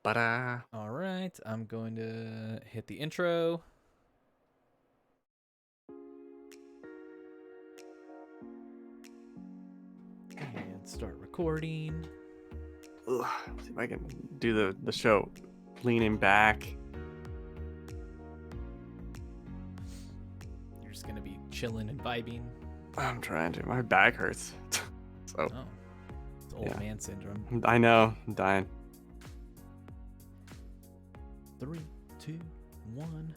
Ba-da. All right, I'm going to hit the intro. And start recording. Ugh, see if I can do the show leaning back. You're just going to be chilling and vibing. I'm trying to. My back hurts. So Oh, it's old man syndrome. I know. I'm dying. 3, 2, 1.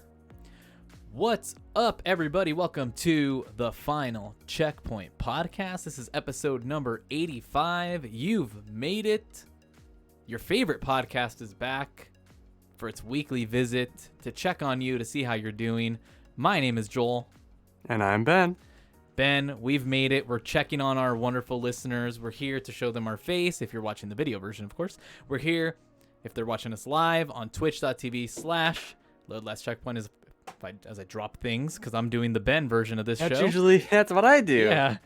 What's up, everybody? Welcome to the Final Checkpoint podcast. This is episode number 85. You've made it. Your favorite podcast is back for its weekly visit to check on you to see how you're doing. My name is Joel. And I'm Ben. Ben, we've made it. We're checking on our wonderful listeners. We're here to show them our face. If you're watching the video version, of course. We're here if they're watching us live on twitch.tv/loadlastcheckpoint as I drop things, because I'm doing the Ben version of this show. That's what I do. Yeah.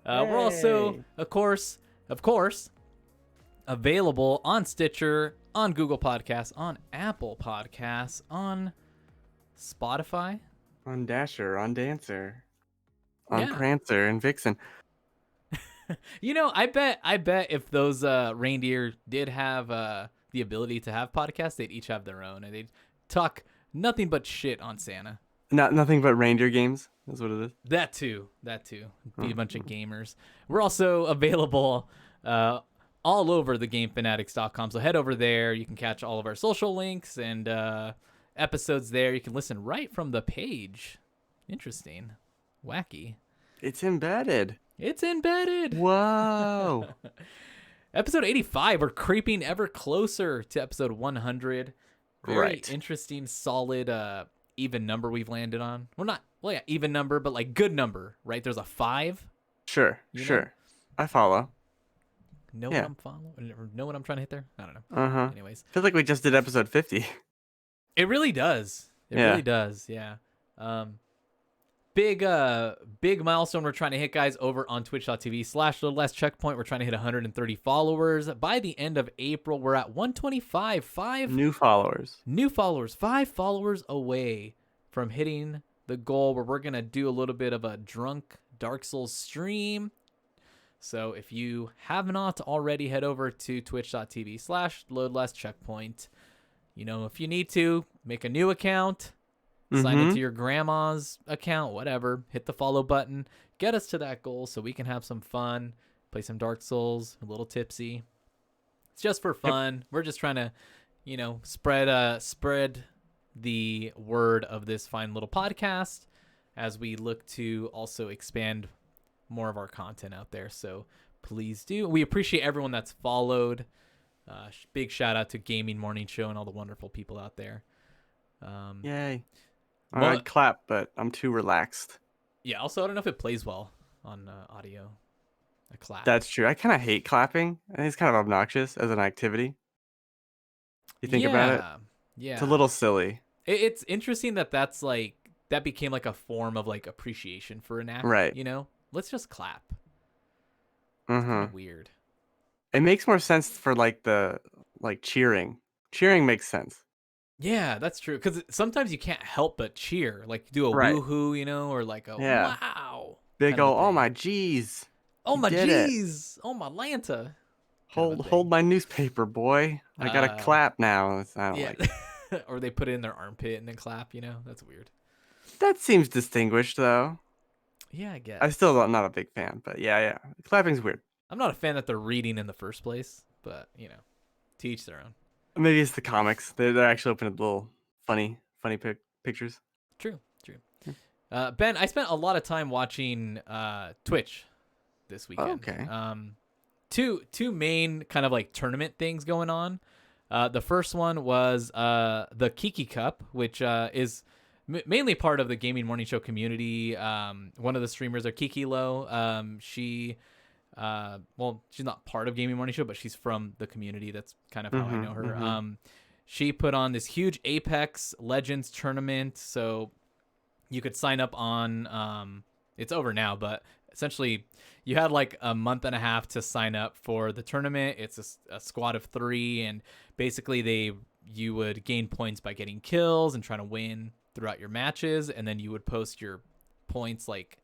We're also, of course, available on Stitcher, on Google Podcasts, on Apple Podcasts, on Spotify. On Dasher, on Dancer, on Yeah. Prancer and Vixen. You know, I bet if those reindeer did have the ability to have podcasts, they'd each have their own, and they'd talk nothing but shit on Santa. Nothing but reindeer games. That's what it is. That too. Be a bunch of gamers. We're also available all over thegamefanatics.com. So head over there. You can catch all of our social links and episodes there. You can listen right from the page. Interesting. Wacky. It's embedded. Whoa. Episode 85. We're creeping ever closer to episode 100. Very interesting, solid, even number we've landed on. Yeah, even number, but like good number, right? There's a 5. Sure. I follow. Know what I'm following? Or know what I'm trying to hit there? I don't know. Uh-huh. Anyways. Feels like we just did episode 50. It really does. Really does, yeah. Big milestone we're trying to hit, guys, over on twitch.tv/loadlastcheckpoint. We're trying to hit 130 followers. By the end of April, we're at 125. 5 new followers. 5 followers away from hitting the goal where we're going to do a little bit of a drunk Dark Souls stream. So if you have not already, head over to twitch.tv/loadlastcheckpoint. You know, if you need to, make a new account. Sign into your grandma's account, whatever. Hit the follow button. Get us to that goal so we can have some fun. Play some Dark Souls, a little tipsy. It's just for fun. Yep. We're just trying to, you know, spread the word of this fine little podcast as we look to also expand more of our content out there. So please do. We appreciate everyone that's followed. Big shout out to Gaming Morning Show and all the wonderful people out there. Yay. I'd clap, but I'm too relaxed. Yeah, also, I don't know if it plays well on audio. A clap. That's true. I kind of hate clapping. I think it's kind of obnoxious as an activity. You think about it? Yeah. It's a little silly. It's interesting that that became like a form of like appreciation for an act. Right. You know? Let's just clap. It's kind of weird. It makes more sense for cheering. Cheering makes sense. Yeah, that's true. Because sometimes you can't help but cheer. Like do a woohoo, you know, or like a wow. Big ol' oh my geez. Oh my geez. Oh my Lanta. Hold my newspaper, boy. I gotta clap now. I don't like it. Or they put it in their armpit and then clap, you know? That's weird. That seems distinguished, though. Yeah, I guess. I'm still not a big fan, but yeah. Clapping's weird. I'm not a fan that they're reading in the first place, but, you know, to each their own. Maybe it's the comics. They're actually opening little funny pictures. True. Ben, I spent a lot of time watching Twitch this weekend. Okay. Two main kind of like tournament things going on. The first one was the Kiki Cup, which is mainly part of the Gaming Morning Show community. One of the streamers are Kiki Low. She's not part of Gaming Morning Show, but she's from the community. That's kind of how I know her. She put on this huge Apex Legends tournament. So you could sign up on, it's over now, but essentially you had like a month and a half to sign up for the tournament. It's a squad of 3, and basically they you would gain points by getting kills and trying to win throughout your matches, and then you would post your points like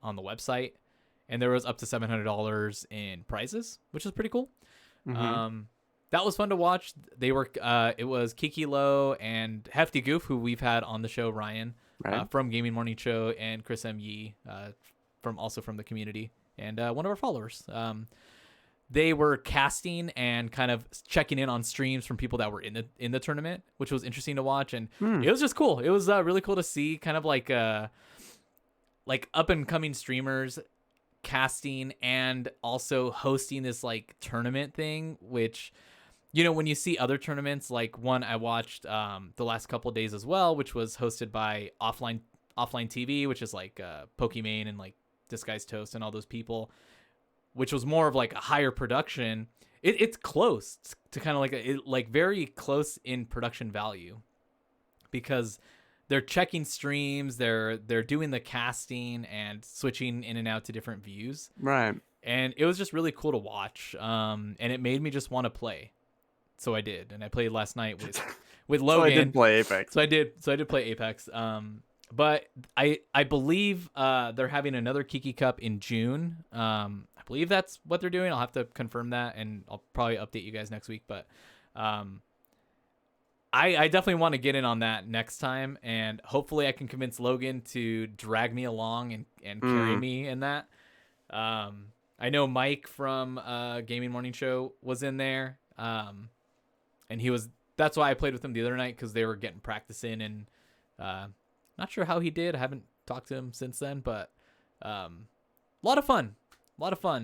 on the website, and there was up to $700 in prizes, which is pretty cool. Mm-hmm. That was fun to watch. They were it was Kiki Low and Hefty Goof, who we've had on the show, Ryan Right. from Gaming Morning Show, and Chris M. Yee from the community, and one of our followers. They were casting and kind of checking in on streams from people that were in the tournament, which was interesting to watch, and it was just cool. It was really cool to see kind of like up and coming streamers casting and also hosting this like tournament thing, which, you know, when you see other tournaments, like one I watched the last couple of days as well, which was hosted by offline TV, which is like Pokimane and like Disguised Toast and all those people, which was more of like a higher production. It's close to kind of like very close in production value, because they're checking streams, they're doing the casting and switching in and out to different views. Right. And it was just really cool to watch. And it made me just want to play. So I did, and I played last night with Logan. So I did play Apex. So I did play Apex. But I believe they're having another Kiki Cup in June. I believe that's what they're doing. I'll have to confirm that, and I'll probably update you guys next week. But I definitely want to get in on that next time, and hopefully I can convince Logan to drag me along and carry me in that. I know Mike from Gaming Morning Show was in there, and that's why I played with him the other night, because they were getting practice in, and not sure how he did. I haven't talked to him since then, but a lot of fun.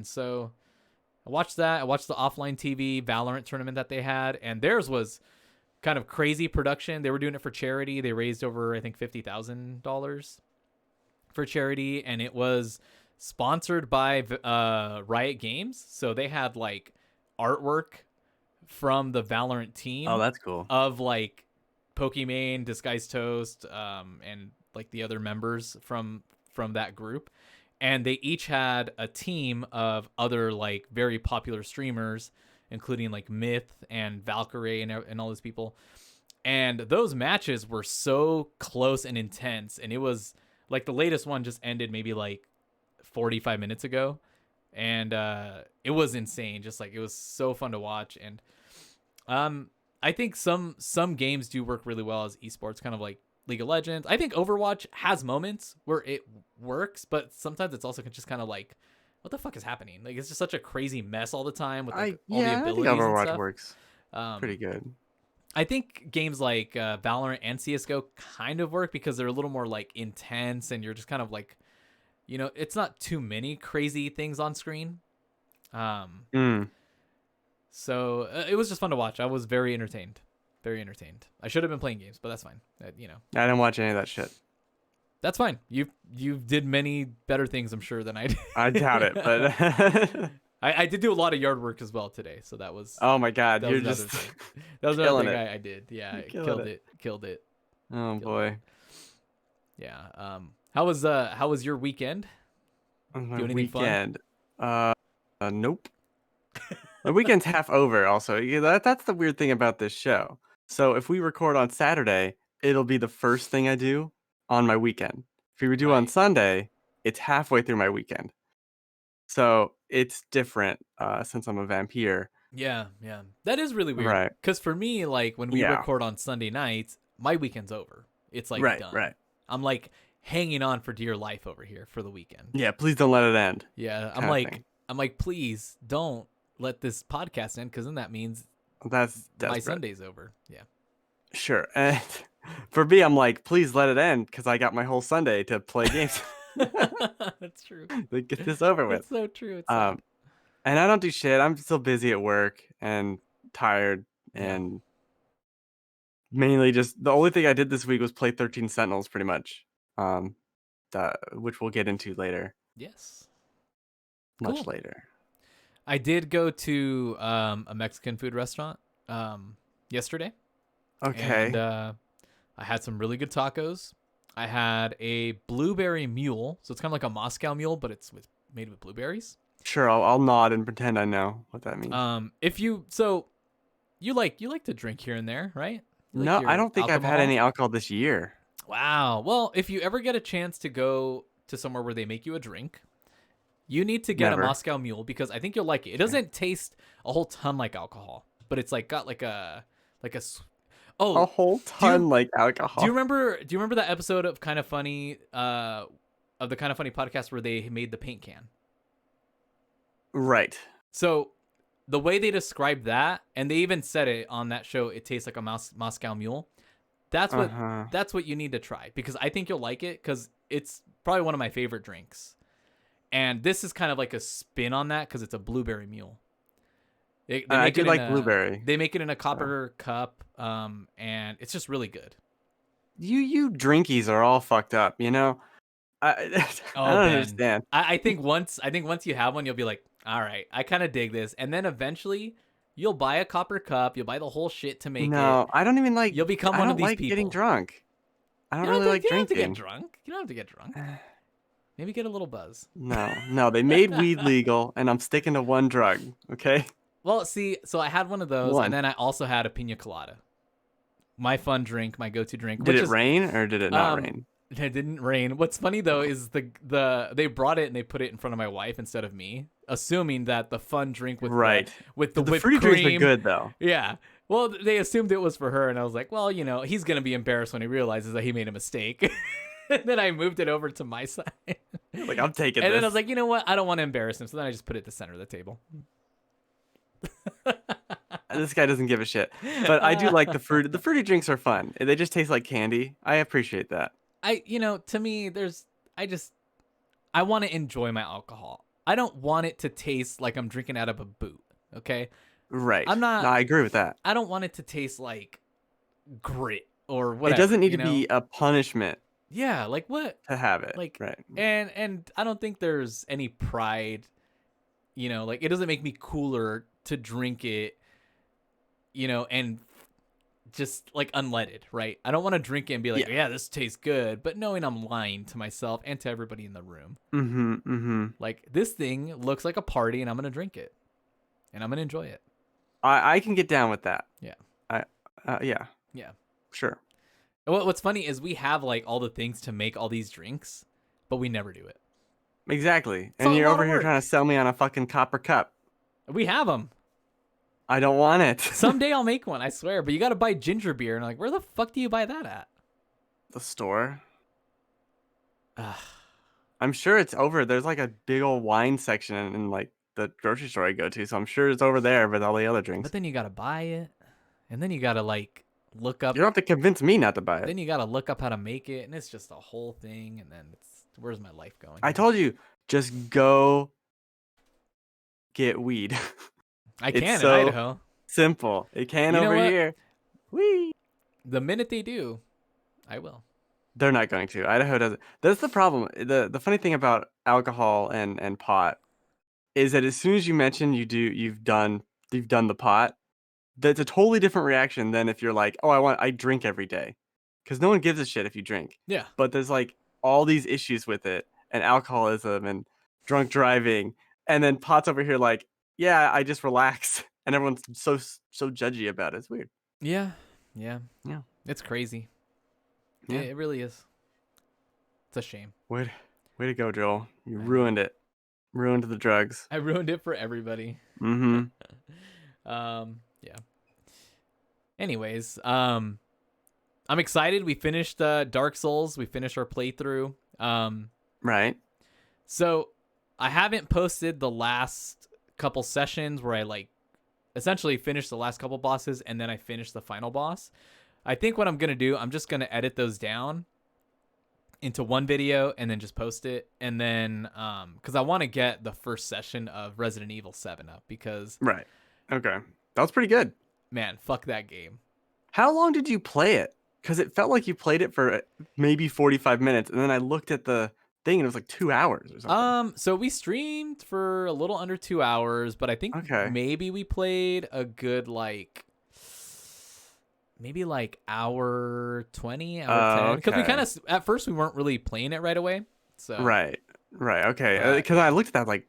So I watched that. I watched the offline TV Valorant tournament that they had, and theirs was kind of crazy production. They were doing it for charity. They raised over, I think, $50,000 for charity, and it was sponsored by Riot Games. So they had like artwork from the Valorant team. Oh, that's cool. Of like Pokimane, Disguised Toast, and like the other members from that group. And they each had a team of other like very popular streamers, including like Myth and Valkyrie and all those people. And those matches were so close and intense. And it was like the latest one just ended maybe like 45 minutes ago. And it was insane. Just like, it was so fun to watch. And I think some games do work really well as esports, kind of like League of Legends. I think Overwatch has moments where it works, but sometimes it's also just kind of like, what the fuck is happening? Like, it's just such a crazy mess all the time with like, all the abilities. I think Overwatch and stuff. works pretty good. I think games like Valorant and CSGO kind of work because they're a little more like intense, and you're just kind of like, you know, it's not too many crazy things on screen. So it was just fun to watch. I was very entertained. I should have been playing games, but that's fine. You know, I didn't watch any of that shit. That's fine. You did many better things, I'm sure, than I did. I doubt it, but I did do a lot of yard work as well today, so that was. Oh my god, that you're was just thing. That was another thing it. I did. Yeah, killed it. Oh boy. Yeah. How was your weekend? My Do anything weekend. Nope. My weekend's half over. Also, that's the weird thing about this show. So if we record on Saturday, it'll be the first thing I do on my weekend. If we do on Sunday, it's halfway through my weekend. So it's different since I'm a vampire. Yeah. That is really weird. Right. Because for me, like when we record on Sunday nights, my weekend's over. It's like done. Right. I'm like hanging on for dear life over here for the weekend. Yeah, please don't let it end. Yeah, I'm like, please don't let this podcast end, because then that means that's my Sunday's over. Yeah. Sure. And for me, I'm like, please let it end, because I got my whole Sunday to play games. That's true. Like, get this over with. It's so true. And I don't do shit. I'm still busy at work and tired, and mainly just the only thing I did this week was play 13 Sentinels, pretty much. Which we'll get into later. Yes. Much later. I did go to a Mexican food restaurant yesterday. Okay. And I had some really good tacos. I had a blueberry mule, so it's kind of like a Moscow mule, but it's made with blueberries. Sure, I'll nod and pretend I know what that means. you like to drink here and there, right? You like No, I your don't think I've had alcohol? any alcohol this year. Wow. Well, if you ever get a chance to go to somewhere where they make you a drink, you need to get a Never. Moscow Mule because I think you'll like it. It Okay. doesn't taste a whole ton like alcohol, but it's like got like a A oh, whole do you ton like do you alcohol. remember that episode of Kind of Funny of the Kind of Funny podcast where they made the paint can? Right. So the way they described that, and they even said it on that show, it tastes like a Moscow Mule. That's what Uh-huh. that's what you need to try because I think you'll like it because it's probably one of my favorite drinks. And this is kind of like a spin on that because it's a blueberry mule. They I make do it in like a blueberry. they make it in a So. copper cup, and it's just really good. You drinkies are all fucked up, you know? I I Oh, don't Ben, understand. I think once you have one, you'll be like, all right, I kind of dig this, and then eventually you'll buy a copper cup, you'll buy the whole shit to make it. No, I don't even like You'll become I one of don't these like getting people. drunk. I don't You don't really have to, like you don't have to get drinking. drunk. You don't have to get drunk. Maybe get a little buzz. No, they made weed legal, and I'm sticking to one drug. Okay, Well, see, so I had one of those, and one. then I also had a pina colada. My fun drink, my go-to drink, Did which it is rain or did it not um, rain? it didn't rain. What's funny though Oh. is the they brought it and they put it in front of my wife instead of me, assuming that the fun drink Right. with the The whipped fruity drinks are cream. good though. Yeah. Well, they assumed it was for her, and I was like, well, he's gonna be embarrassed when he realizes that he made a mistake. And then I moved it over to my side. Like I'm taking And this. then I was like, you know what? I don't want to embarrass him, so then I just put it at the center of the table. This guy doesn't give a shit. But I do like the fruit. The fruity drinks are fun. They just taste like candy. I appreciate that. To me, I want to enjoy my alcohol. I don't want it to taste like I'm drinking out of a boot. Okay, Right. I'm No, not. I agree with that. I don't want it to taste like grit or It whatever. doesn't need to be a punishment Yeah, like what? to have it. Like, Right. and I don't think there's any pride. Like it doesn't make me cooler to drink it. And just like unleaded, right? I don't want to drink it and be like, Yeah. yeah, this tastes good, but knowing I'm lying to myself and to everybody in the room. Mm-hmm. Mm-hmm. Like this thing looks like a party, and I'm gonna drink it, and I'm gonna enjoy it. I can get down with that. Yeah. Yeah. Yeah. Sure. What's funny is we have like all the things to make all these drinks, but we never do it. Exactly. It's And a you're lot over of here work. trying to sell me on a fucking copper cup. We have them. I don't want it. Someday I'll make one, I swear. But you got to buy ginger beer, and I'm like, where the fuck do you buy that at? The store. Ugh. I'm sure it's over. There's like a big old wine section in like the grocery store I go to, so I'm sure it's over there with all the other drinks. But then you got to buy it, and then you got to like look up. You don't have to convince me not to buy it. Then you got to look up how to make it, and it's just a whole thing. And then where's my life going? I told you, just go get weed. I It's can so in Idaho. simple. It can You know over what? here. Whee! The minute they do, I will. They're not going to. Idaho doesn't. That's the problem. The funny thing about alcohol and pot is that as soon as you mention you've done the pot, that's a totally different reaction than if you're like, oh, I drink every day, because no one gives a shit if you drink. Yeah. But there's like all these issues with it, and alcoholism and drunk driving, and then pot's over here like, yeah, I just relax, and everyone's so judgy about it. It's weird. Yeah. Yeah. Yeah. It's crazy. Yeah. It really is. It's a shame. Way to go, Joel. You ruined it. Ruined the drugs. I ruined it for everybody. Mm-hmm. Yeah. Anyways, I'm excited. We finished Dark Souls. We finished our playthrough. Right. So I haven't posted the last couple sessions where I like essentially finished the last couple bosses and then I finished the final boss. I think what I'm gonna do, I'm just gonna edit those down into one video and then just post it. And then because I want to get the first session of Resident Evil 7 up because Right. Okay. That was pretty good. man, fuck that game. How long did you play it? Because it felt like you played it for maybe 45 minutes, and then I looked at the thing, and it was like 2 hours or something. So we streamed for a little under 2 hours, but I think Okay. maybe we played a good maybe hour 20, hour 10. Because we okay. kind of at first we weren't really playing it right away. So Right. Okay. But- Because I looked at that like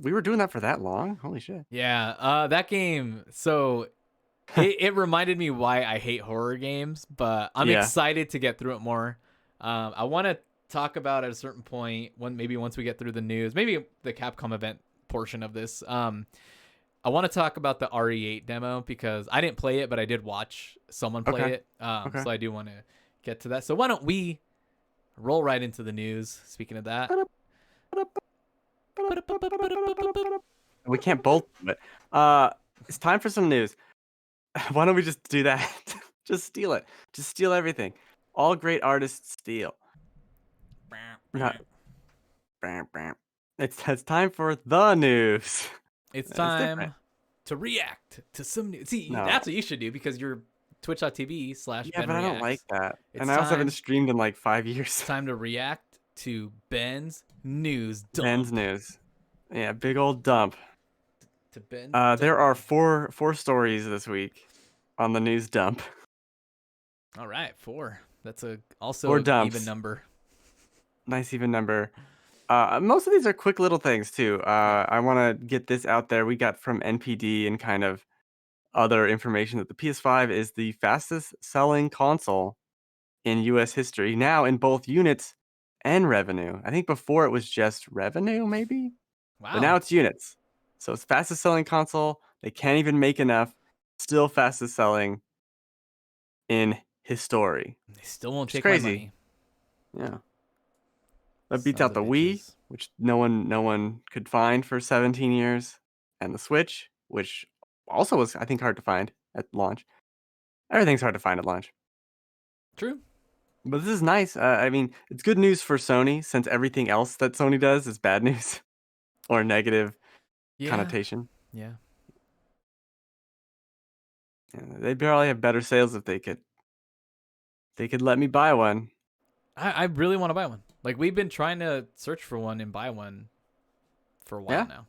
we were doing that for that long. Holy shit. yeah, that game. So it reminded me why I hate horror games, but I'm Yeah. excited to get through it more. I want to talk about at a certain point maybe once we get through the news, maybe the Capcom event portion of this. I want to talk about the RE8 demo because I didn't play it, but I did watch someone play Okay. it. Okay. So I do want to get to that. So why don't we roll right into the news? Speaking of that, We can't both do it. It's time for some news. Why don't we just do that? Just steal it. Just steal everything. All great artists steal. Not- It's time for the news. it's It's different. time to react to some news. See, No. that's what you should do because you're twitch.tv/Ben Yeah, but I don't like Reacts. that. It's And I also haven't time. streamed in like 5 years. It's time to react to Ben's news dump. Ben's news. Yeah, big old dump. To Ben's There dump. are four stories this week on the news dump. All right, 4. That's also 4 an dumps. even number. Nice even number. Most of these are quick little things too. I want to get this out there. We got from NPD and kind of other information that the PS5 is the fastest selling console in US history now in both units and revenue. I think before it was just revenue maybe, but now Wow. it's units. So it's fastest selling console. They can't even make enough. Still fastest selling in history. They still won't Which is take my crazy. money. Yeah. That beats Sons out of the Wii, bitches. which no one could find for 17 years, and the Switch, which also was I think hard to find at launch. Everything's hard to find at launch. True. But this is nice. I mean, it's good news for Sony since everything else that Sony does is bad news or negative connotation. Yeah. Yeah, they'd probably have better sales if they could let me buy one. I really want to buy one. Like we've been trying to search for one and buy one for a while Yeah? now.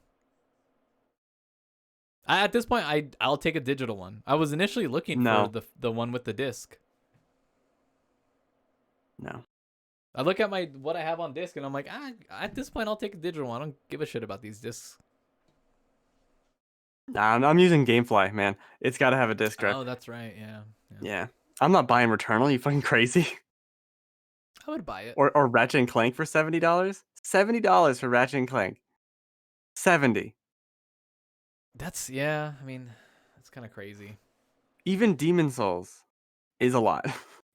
At this point, I'll take a digital one. I was initially looking for No. the one with the disc. No. I look at what I have on disc and I'm like, at this point, I'll take a digital one. I don't give a shit about these discs. Nah, I'm using GameFly, man. It's got to have a disc drive. Oh, that's right. Yeah. Yeah. I'm not buying Returnal. You fucking crazy. I would buy it. Or Ratchet and Clank for $70? $70 for Ratchet and Clank. 70. Yeah. I mean, that's kind of crazy. Even Demon Souls is a lot.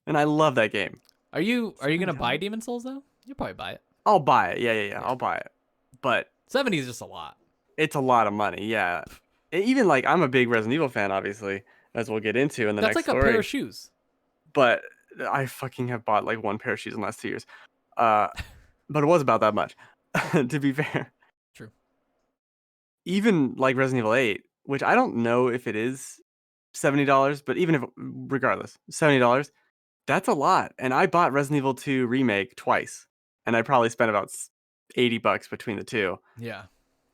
And I love that game. Are you gonna $70? buy Demon Souls though? You'll probably buy it. I'll buy it. Yeah. I'll buy it. But 70 is just a lot. it's a lot of money. Yeah. Even like I'm a big Resident Evil fan, obviously, as we'll get into in the That's next like story. a pair of shoes. But I fucking have bought like one pair of shoes in the last 2 years. But it was about that much, to be fair. True. Even like Resident Evil 8, which I don't know if it is $70, but even if regardless, $70, that's a lot. And I bought Resident Evil 2 Remake twice, and I probably spent about $80 between the two. Yeah.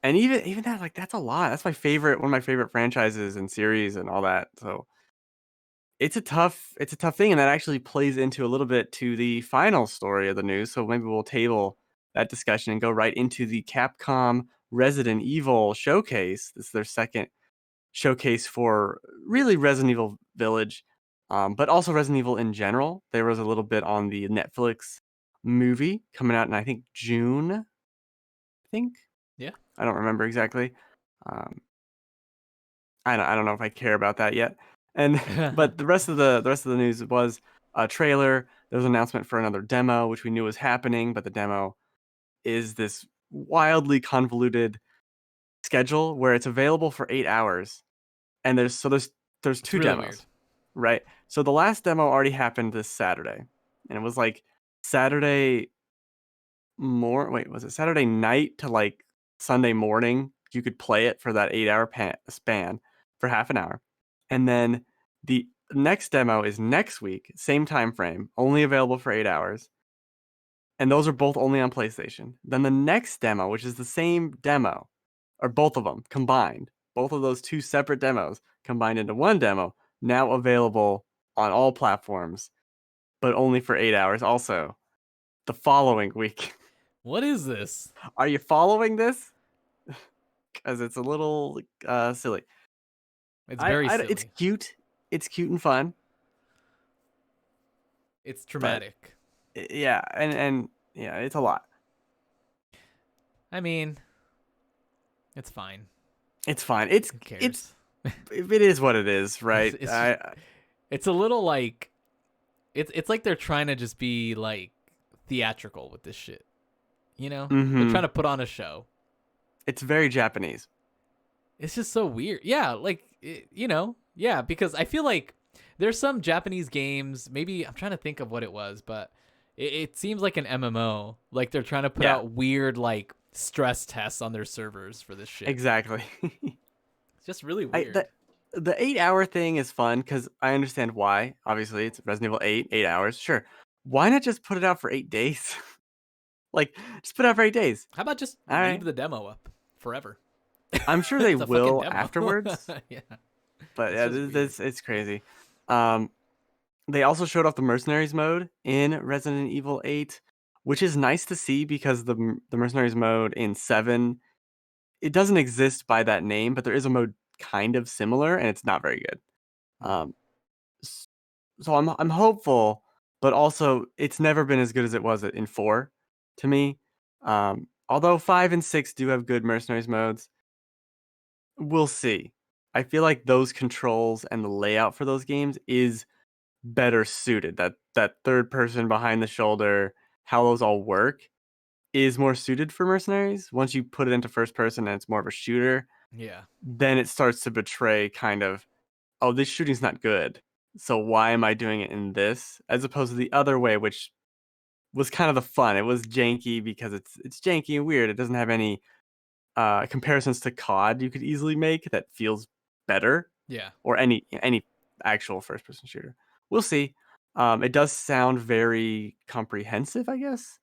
And even that, like that's a lot. That's one of my favorite franchises and series and all that. So it's a tough thing, and that actually plays into a little bit to the final story of the news. So maybe we'll table that discussion and go right into the Capcom Resident Evil showcase. This is their second showcase for really Resident Evil Village, but also Resident Evil in general. There was a little bit on the Netflix movie coming out in I think June. I think. Yeah. I don't remember exactly. I don't know if I care about that yet. And but the rest of the news was a trailer. There was an announcement for another demo, which we knew was happening, but the demo is this wildly convoluted schedule where it's available for 8 hours. And there's It's two really demos, weird. right? So the last demo already happened this Saturday. And it was like Saturday was it Saturday night to like Sunday morning? You could play it for that 8 hour span for half an hour. And then the next demo is next week, same time frame, only available for 8 hours. And those are both only on PlayStation. Then the next demo, which is the same demo, or both of them combined, both of those two separate demos combined into one demo, now available on all platforms, but only for 8 hours also the following week. What is this? Are you following this? Because it's a little silly. It's very silly. It's cute. It's cute and fun, It's but traumatic. yeah, and yeah, it's a lot. I mean, it's fine. It's fine. Who It's cares? it is what it is, It's right? it's just, it's a little like it's like they're trying to just be like theatrical with this shit. You know, they're Mm-hmm. trying to put on a show. It's very Japanese. It's just so weird. Yeah, like yeah, because I feel like there's some Japanese games. Maybe I'm trying to think of what it was, but it seems like an MMO. Like they're trying to put Yeah, out weird like stress tests on their servers for this shit. exactly. It's just really I weird. the 8 hour thing is fun because I understand why. Obviously, it's Resident Evil 8, 8 hours. Sure. Why not just put it out for 8 days? Like, just put it out for 8 days. How about just All leave right. the demo up forever? I'm sure they It's a fucking will demo. afterwards, Yeah, but it's yeah, just weird. it's crazy. Um, they also showed off the Mercenaries mode in Resident Evil 8, which is nice to see because the Mercenaries mode in 7, it doesn't exist by that name, but there is a mode kind of similar, and it's not very good. Hmm. Um, so I'm hopeful, but also it's never been as good as it was in 4 to me. Although 5 and 6 do have good Mercenaries modes, we'll see. I feel like those controls and the layout for those games is better suited. That third person behind the shoulder, how those all work is more suited for Mercenaries. Once you put it into first person and it's more of a shooter, Yeah, then it starts to betray kind of, oh, this shooting's not good. So why am I doing it in this as opposed to the other way, which was kind of the fun. It was janky because it's janky and weird. It doesn't have any comparisons to COD you could easily make that feels better, yeah, or any actual first person shooter. We'll see. It does sound very comprehensive, I guess.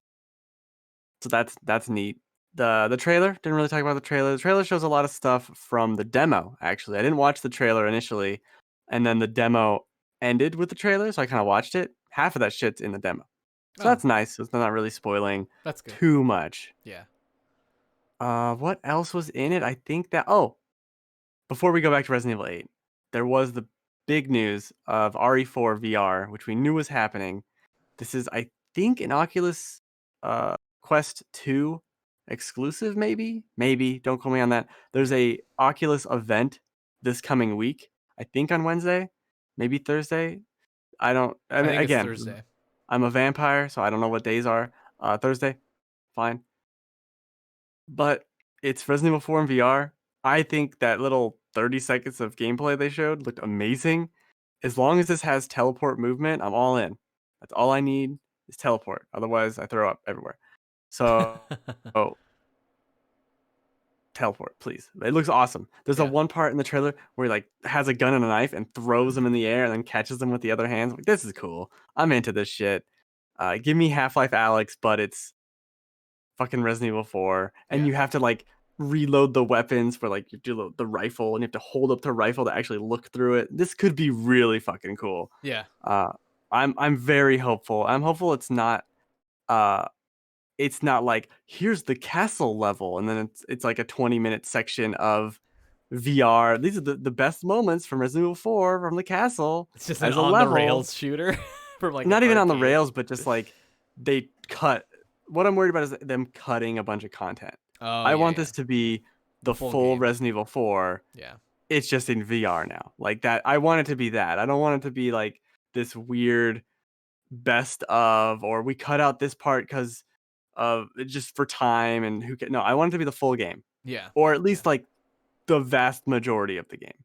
So that's neat. The trailer didn't really talk about the trailer. The trailer shows a lot of stuff from the demo. Actually, I didn't watch the trailer initially, and then the demo ended with the trailer, so I kind of watched it. Half of that shit's in the demo, so oh, that's nice. So it's not really spoiling that's good. too much. Yeah. What else was in it? I think that before we go back to Resident Evil 8, there was the big news of RE4 VR, which we knew was happening. This is, I think, an Oculus Quest 2 exclusive, maybe? Maybe. Don't quote me on that. There's a Oculus event this coming week. I think on Wednesday, maybe Thursday. I I mean, think it's again, Thursday. I'm a vampire, so I don't know what days are. Thursday, fine. But it's Resident Evil 4 in VR. I think that little 30 seconds of gameplay they showed looked amazing. As long as this has teleport movement, I'm all in. That's all I need is teleport. Otherwise, I throw up everywhere. So, oh, teleport, please. It looks awesome. There's a Yeah. one part in the trailer where he like has a gun and a knife and throws them in the air and then catches them with the other hands. Like, this is cool. I'm into this shit. Give me Half-Life Alex, but it's fucking Resident Evil 4, and Yeah. you have to like reload the weapons for like you do the rifle, and you have to hold up the rifle to actually look through it. This could be really fucking cool. Yeah. Uh, I'm very hopeful. I'm hopeful uh it's not like here's the castle level and then it's like a 20-minute section of VR. These are the best moments from Resident Evil 4 from the castle It's just an as a on the level. rails shooter from like an Not even on the arcade. rails, but just like they cut. What I'm worried about is them cutting a bunch of content. Oh I yeah, want yeah. this to be The the full full game. Resident Evil 4. Yeah. It's just in VR now. Like that. I want it to be that. I don't want it to be like this weird best of, or we cut out this part because of just for time and who can. No, I want it to be the full game, Yeah. or at Yeah. least like the vast majority of the game.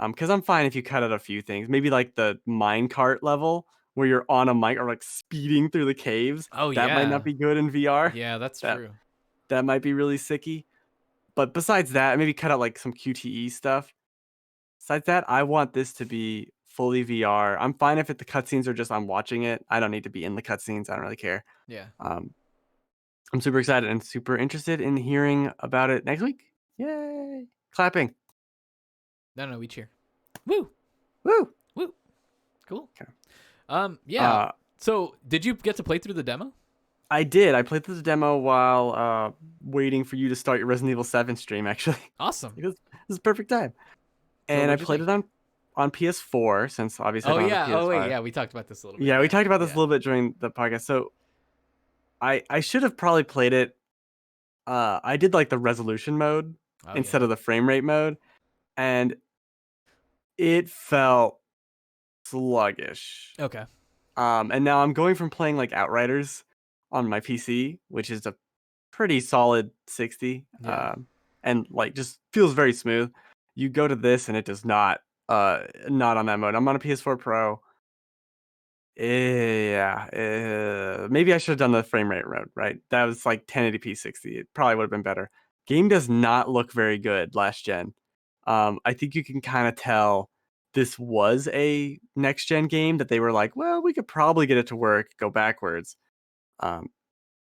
Because I'm fine if you cut out a few things. Maybe like the minecart level where you're on a mic or like speeding through the caves. Oh That might not yeah. be good in VR. Yeah, that's That true. that might be really sicky. But besides that, maybe cut out like some QTE stuff. Besides that, I want this to be fully VR. I'm fine if the cutscenes are just I'm watching it. I don't need to be in the cutscenes. I don't really care. Yeah. Um, I'm super excited and super interested in hearing about it next week. Yay! Clapping. No, we cheer. Woo! Woo! Woo! Cool. Okay. Yeah. Uh, So, did you get to play through the demo? I did. I played through the demo while waiting for you to start your Resident Evil 7 stream, actually. Awesome. This is perfect time. So, And I what'd you played think? it on on PS4, since obviously I Oh don't have a yeah. Oh wait, PS5. yeah. We talked about this a little bit. Yeah, we Yeah. talked about this a Yeah. little bit during the podcast. So I should have probably played it. I did like the resolution mode Oh yeah. instead of the frame rate mode, and it felt sluggish. Okay. And now I'm going from playing like Outriders on my PC, which is a pretty solid 60, Yeah. and like just feels very smooth. You go to this and it does not on that mode. I'm on a PS4 Pro. Yeah, maybe I should have done the frame rate mode, right? That was like 1080p 60. It probably would have been better. Game does not look very good last gen. I think you can kind of tell this was a next gen game that they were like, well, we could probably get it to work, go backwards. Um,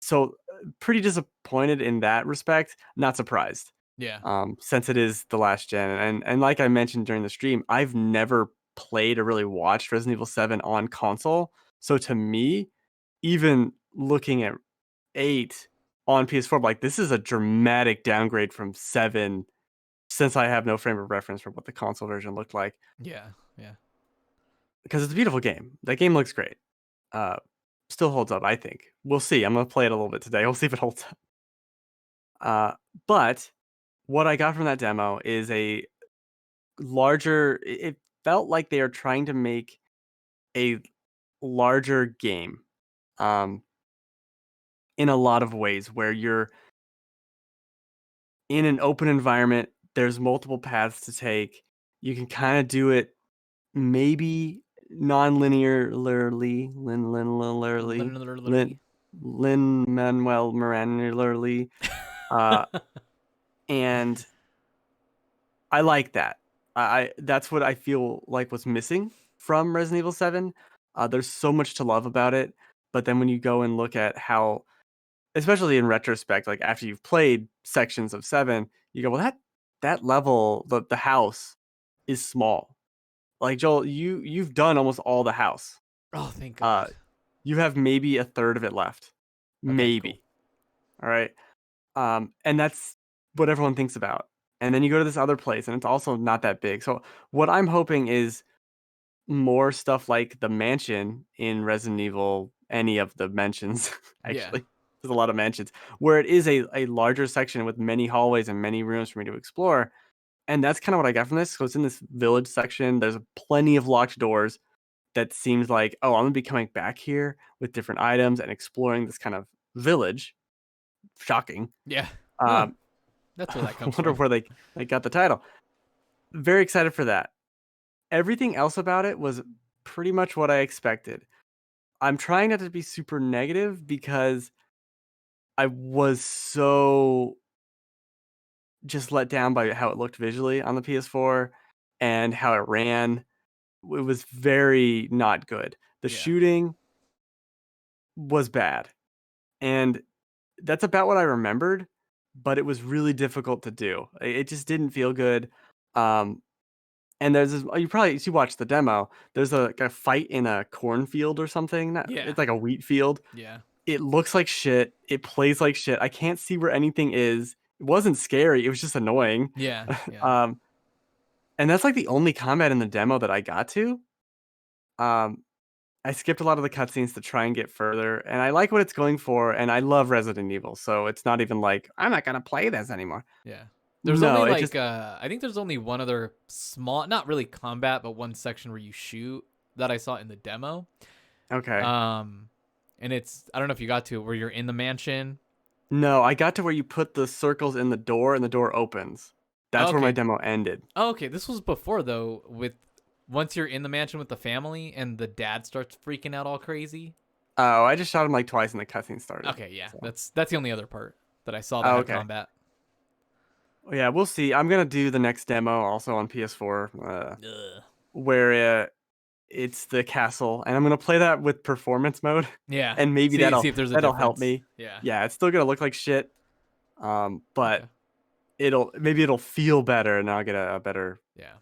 so pretty disappointed in that respect. Not surprised. Yeah. Since it is the last gen, and like I mentioned during the stream, I've never played or really watched Resident Evil 7 on console. So to me, even looking at 8 on PS4, like this is a dramatic downgrade from 7 since I have no frame of reference for what the console version looked like. Yeah. Yeah. Because it's a beautiful game. That game looks great. Uh, Still holds up, I think. We'll see. I'm gonna play it a little bit today. We'll see if it holds up. Uh, but what I got from that demo is a larger. It felt like they are trying to make a larger game, um, in a lot of ways, where you're in an open environment. There's multiple paths to take. You can kind of do it maybe non-linearly, Literally. Lin Manuel Miranda, uh, and I like that. I That's what I feel like was missing from Resident Evil 7. There's so much to love about it, but then when you go and look at how, especially in retrospect, like after you've played sections of 7, you go, well, that level, the house is small. Like Joel, you've done almost all the house. Oh, thank Uh, God. you have maybe a third of it left, Okay. Cool. maybe. All right. And that's what everyone thinks about. And then you go to this other place, and it's also not that big. So what I'm hoping is more stuff like the mansion in Resident Evil, any of the mansions, Yeah. actually. There's a lot of mansions where it is a larger section with many hallways and many rooms for me to explore. And that's kind of what I got from this. So it's in this village section. There's plenty of locked doors that seems like, oh, I'm gonna be coming back here with different items and exploring this kind of village. Shocking. Yeah. Huh. Um, That's where that I comes wonder from. where they got the title. Very excited for that. Everything else about it was pretty much what I expected. I'm trying not to be super negative because I was so just let down by how it looked visually on the PS4 and how it ran. It was very not good. The Yeah. shooting was bad. And that's about what I remembered, but it was really difficult to do. It just didn't feel good. Um, and there's this, you watched the demo. There's like a fight in a cornfield or something. Yeah. It's like a wheat field. Yeah. It looks like shit. It plays like shit. I can't see where anything is. It wasn't scary. It was just annoying. Yeah. Yeah. um, and that's like the only combat in the demo that I got to. Um, I skipped a lot of the cutscenes to try and get further, and I like what it's going for, and I love Resident Evil, so it's not even like I'm not gonna play this anymore. Yeah. There's No, only it just like I think there's only one other small, not really combat, but one section where you shoot that I saw in the demo. okay. Um, and it's I don't know if you got to it, where you're in the mansion. No, I got to where you put the circles in the door and the door opens. That's where my Okay. demo ended. Oh, okay. This was before though. With once you're in the mansion with the family and the dad starts freaking out all crazy. Oh, I just shot him like twice and the cutscene started. Okay, yeah. So. That's the only other part that I saw that Oh, had okay. combat. Yeah, we'll see. I'm gonna do the next demo also on PS4, Ugh. where it's the castle, and I'm gonna play that with performance mode, Yeah. and maybe See if there's a that'll help difference. me. Yeah. Yeah, it's still gonna look like shit, but Okay. it'll feel better, and I'll get a better. Yeah.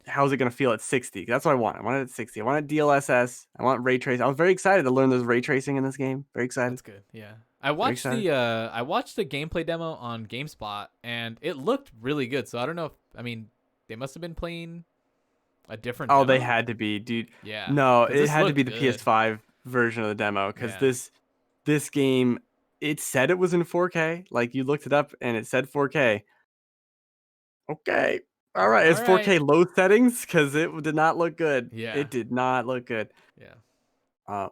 How's it gonna feel at 60? That's what I want. I want it at 60. I want it DLSS. I want ray trace. I was very excited to learn there's ray tracing in this game. Very excited. That's good. Yeah. I Very watched excited. I watched the gameplay demo on GameSpot and it looked really good. So I don't know if I mean they must have been playing A different Oh, they demo? had to be, dude. Yeah, No, because it this had to be looked the good. PS5 version of the demo because Yeah. this game, it said it was in 4K. Like you looked it up and it said 4K. Okay. All right. All It's right. 4K low settings because it did not look good. Yeah. It did not look good. Yeah.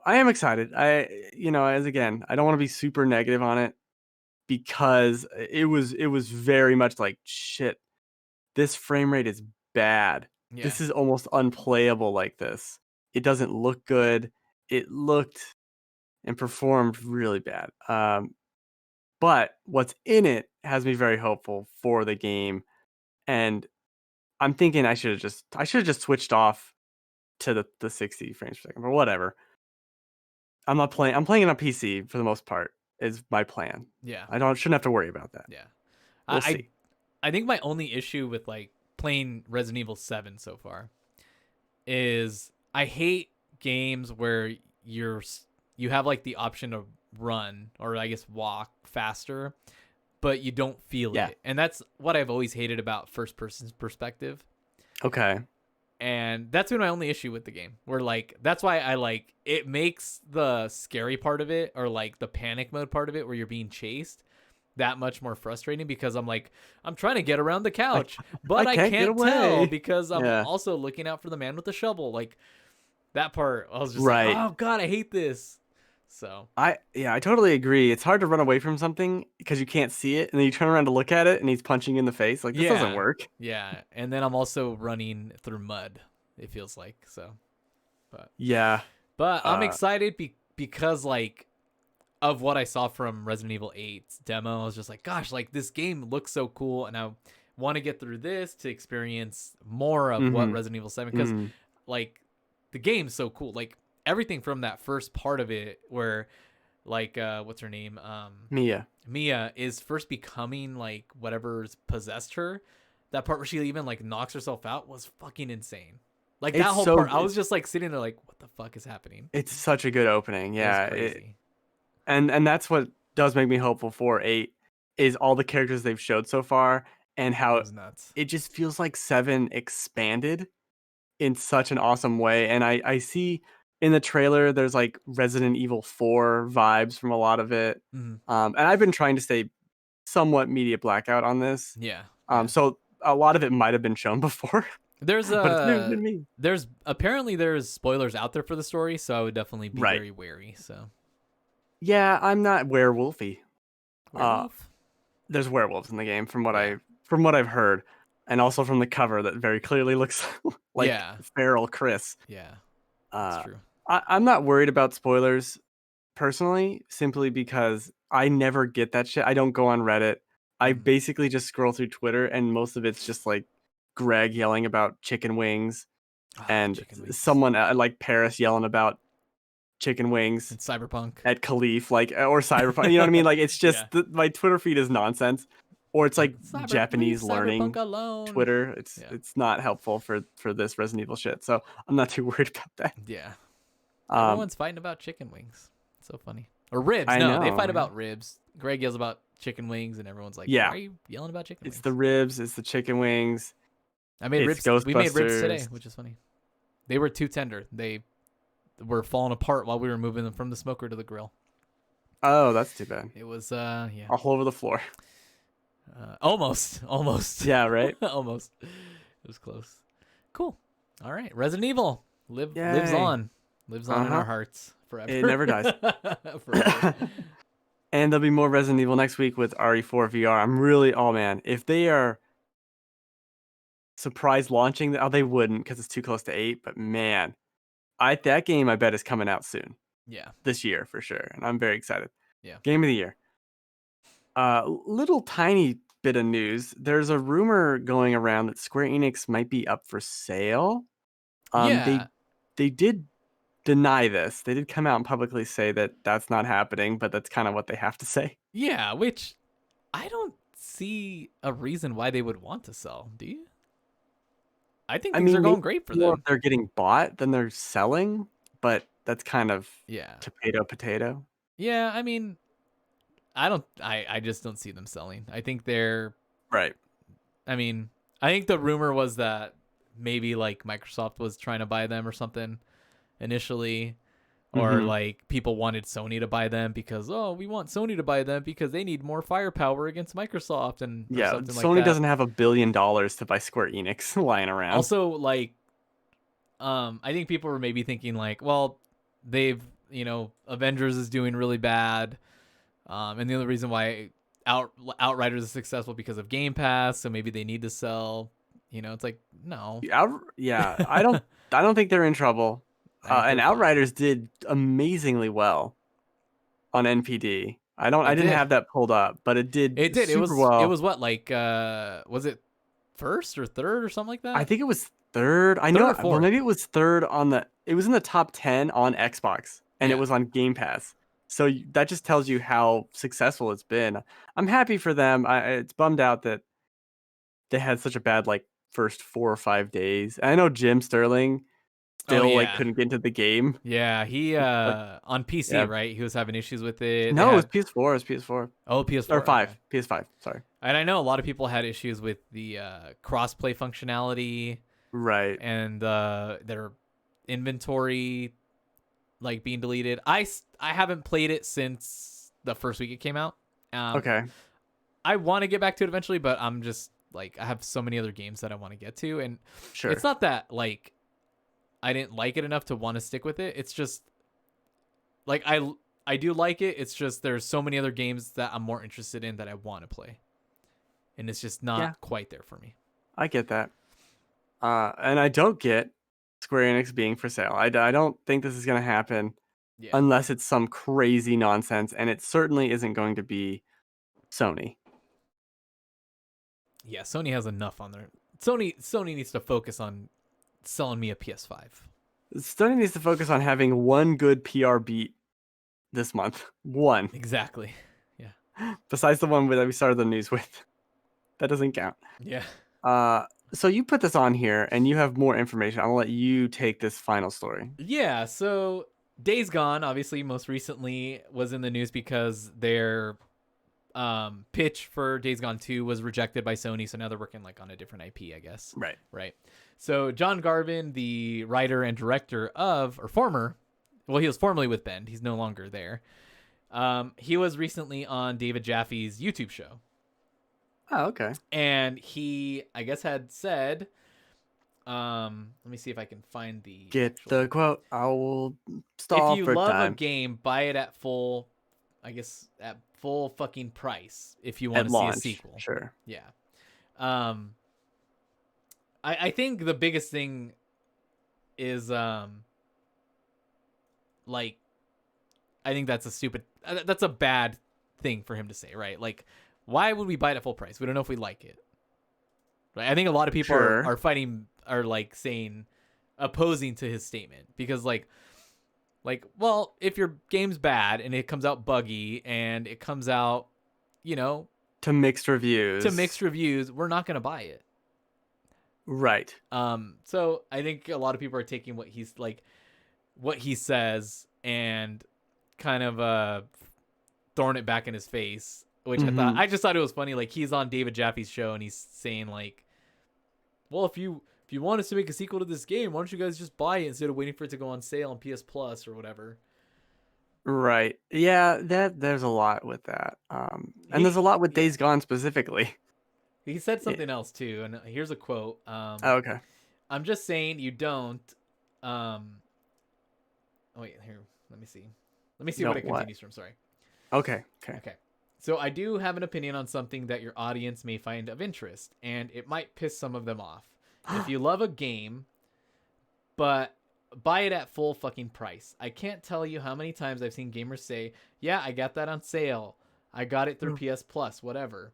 I am excited. As again, I don't want to be super negative on it because it was very much like shit. This frame rate is bad. Yeah. This is almost unplayable like this. It doesn't look good. It looked and performed really bad. But what's in it has me very hopeful for the game, and I'm thinking I should have just switched off to the 60 frames per second or whatever. I'm not playing. I'm playing it on PC for the most part. Is my plan. Yeah. I don't shouldn't have to worry about that. Yeah. We'll I see. I think my only issue with like playing Resident Evil 7 so far is I hate games where you have like the option to run or I guess walk faster, but you don't feel Yeah. it. And that's what I've always hated about first person's perspective. Okay. And that's been my only issue with the game. Where like that's why I like it makes the scary part of it or like the panic mode part of it where you're being chased that much more frustrating because I'm trying to get around the couch, but I I can't get can't tell away. because I'm Yeah. also looking out for the man with the shovel. Like that part, I was just like, Right. oh god, I hate this. So I totally agree. It's hard to run away from something because you can't see it, and then you turn around to look at it, and he's punching you in the face. Like this doesn't yeah, work. yeah, and then I'm also running through mud. It feels like so, but Yeah. I'm Uh. excited because like of what I saw from Resident Evil 8's demo. I was just like, gosh, like this game looks so cool, and I want to get through this to experience more of what Mm-hmm. Resident Evil 7 because Mm-hmm. like the game's so cool. Like everything from that first part of it where like what's her name? Mia. Mia is first becoming like whatever's possessed her. That part where she even like knocks herself out was fucking insane. Like that It's whole so. part, I was just like sitting there like, what the fuck is happening? It's such a good opening. It was Yeah. crazy. And that's what does make me hopeful for 8 is all the characters they've showed so far and It how was nuts. it just feels like 7 expanded in such an awesome way. And I see in the trailer there's like Resident Evil 4 vibes from a lot of it. Mm-hmm. And I've been trying to stay somewhat media blackout on this. Yeah, yeah. So a lot of it might have been shown before, There's but it's never been me. there's spoilers out there for the story, so I would definitely be Right. very wary. So Yeah, I'm not werewolfy. Uh, werewolf. there's werewolves in the game Yeah, from what I've heard, and also from the cover that very clearly looks like yeah, feral Chris. yeah. That's Uh, true. I'm not worried about spoilers personally, simply because I never get that shit. I don't go on Reddit. I Mm. basically just scroll through Twitter, and most of it's just like Greg yelling about chicken wings Ah, and chicken wings someone like Paris yelling about chicken wings and cyberpunk. at Khalif, like or Cyberpunk. You know what I mean? Like it's just Yeah. my Twitter feed is nonsense, or it's like Leave Japanese cyberpunk learning alone. Twitter. It's Yeah, it's not helpful for this Resident Evil shit. So I'm not too worried about that. yeah. Um, Everyone's fighting about chicken wings. It's so funny. Or ribs. I No, they fight know. about ribs. Greg yells about chicken wings, and everyone's like, "Why Yeah, are you yelling about chicken it's wings?" the ribs, it's the chicken wings, I made it's ribs. We made ribs today, Ghostbusters. which is funny. They were too tender. They were falling apart while we were moving them from the smoker to the grill. Oh, that's too bad. It was yeah. All over the floor. Almost. Yeah, right. Almost. It was close. Cool. All right. Resident Evil lives Yay. on. Lives on in Uh-huh. our hearts forever. It never dies. Forever. And there'll be more Resident Evil next week with RE4 VR. I'm really, oh man, if they are surprise launching, oh, they wouldn't because it's too close to 8. But man, that game I bet is coming out soon Yeah. this year for sure, and I'm very excited. Yeah. Game of the year. Little tiny bit of news. There's a rumor going around that Square Enix might be up for sale. Yeah. They did deny this. They did come out and publicly say that that's not happening, but that's kind of what they have to say. Yeah. Which I don't see a reason why they would want to sell. Do you? I think things are going maybe great for more them. if they're getting bought than they're selling, but that's kind of Yeah. potato. Yeah. I mean, I just don't see them selling. I think they're Right. I mean, I think the rumor was that maybe like Microsoft was trying to buy them or something initially, or Mm-hmm. like people wanted Sony to buy them because we want Sony to buy them because they need more firepower against Microsoft and or Yeah, something like Sony that. doesn't have $1 billion to buy Square Enix lying around. Also, like I think people were maybe thinking like, well, they've Avengers is doing really bad, and the only reason why Outriders is successful because of Game Pass, so maybe they need to sell. It's like no, Yeah, I don't think they're in trouble. I think And they're fine. Outriders did amazingly well on NPD. I It didn't did. have that pulled up, but it It did did. It super was. It well. was what like was it first or third or something like I that? think it was third. I Third know, or well, fourth? maybe it was third on it was in the top 10 on Xbox, and it Yeah. was on Game Pass. So that just tells you how successful it's been. I'm happy for them. It's bummed out that they had such a bad like first 4 or 5 days. And I know Jim Sterling Oh still like yeah. couldn't get into the game. Yeah, he Like, on PC, yeah, right? He was having issues with it. They no, it was had PS4. It was PS4 or PS4, okay. five. PS5. Sorry. And I know a lot of people had issues with the crossplay functionality Right. and their inventory like being deleted. I haven't played it since the first week it came out. Um, Okay. I want to get back to it eventually, but I'm just like I have so many other games that I want to get to, and it's Sure. not that like I didn't like it enough to want to stick with it. It's just like I do like it. It's just there's so many other games that I'm more interested in that I want to play, and it's just Yeah, not quite there for me. I get that. And I don't get Square Enix being for sale. I don't think this is gonna happen Yeah, unless it's some crazy nonsense, and it certainly isn't going to be Sony. yeah. Sony has enough on there. Sony needs to focus on selling me a PS5. Sony needs to focus on having one good PR beat this month. One. Exactly. Yeah. Besides the one that we started the news with. That doesn't count. Yeah. Uh, so you put this on here and you have more information. I'll let you take this final story. Yeah. So Days Gone, obviously, most recently was in the news because their pitch for Days Gone 2 was rejected by Sony, so now they're working like on a different IP, I guess. Right. Right. So John Garvin, the writer and director of, or former, well, he was formerly with Bend. He's no longer there. He was recently on David Jaffe's YouTube show. Oh, okay. And he, I guess, had said, let me see if I can find the Get actual the quote. I will if stall you for love a time. game, buy it at full, I guess, at full fucking price if you want At to see a launch. sequel. Sure. Yeah. Um, I think the biggest thing is like I think that's a bad thing for him to say, right? Like, why would we buy it at full price? We don't know if we like it. Right? I think a lot of people Sure. are fighting, are like saying, opposing to his statement because well, if your game's bad and it comes out buggy and it comes out, To mixed to reviews. mixed reviews, we're not gonna buy it. Right. So I think a lot of people are taking what he says and kind of throwing it back in his face, which Mm-hmm. I just thought it was funny. Like he's on David Jaffe's show and he's saying like, well, if you want us to make a sequel to this game, why don't you guys just buy it instead of waiting for it to go on sale on PS Plus or whatever? Right. Yeah, there's a lot with that. And there's a lot with Yeah. Days Gone specifically. He said Yeah. something else too, and here's a quote. Oh, okay. I'm just saying you don't. Oh wait, here. Let me see. Let me see what Don't it what? continues from. Sorry. Okay. Okay. Okay. So I do have an opinion on something that your audience may find of interest, and it might piss some of them off. If you love a game, but buy it at full fucking price. I can't tell you how many times I've seen gamers say, "Yeah, I got that on sale. I got it through PS Plus, whatever."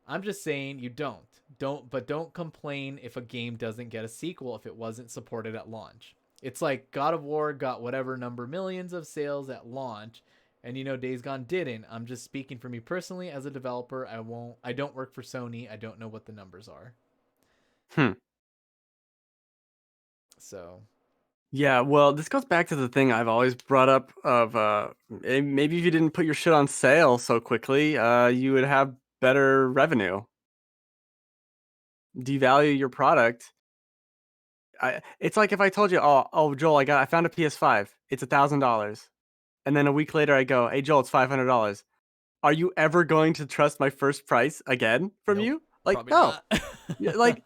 I'm just saying you don't. Don't complain if a game doesn't get a sequel if it wasn't supported at launch. It's like God of War got whatever number millions of sales at launch, and Days Gone didn't. I'm just speaking for me personally as a developer. I don't work for Sony. I don't know what the numbers are. Hmm. So Yeah, well, this goes back to the thing I've always brought up of maybe if you didn't put your shit on sale so quickly, you would have better revenue. Devalue your product It's like if I told you, oh, Joel, I found a PS5. It's $1,000, and then a week later I go, hey, Joel, it's $500. Are you ever going to trust my first price again from Nope, you? Like, probably no. not. Like,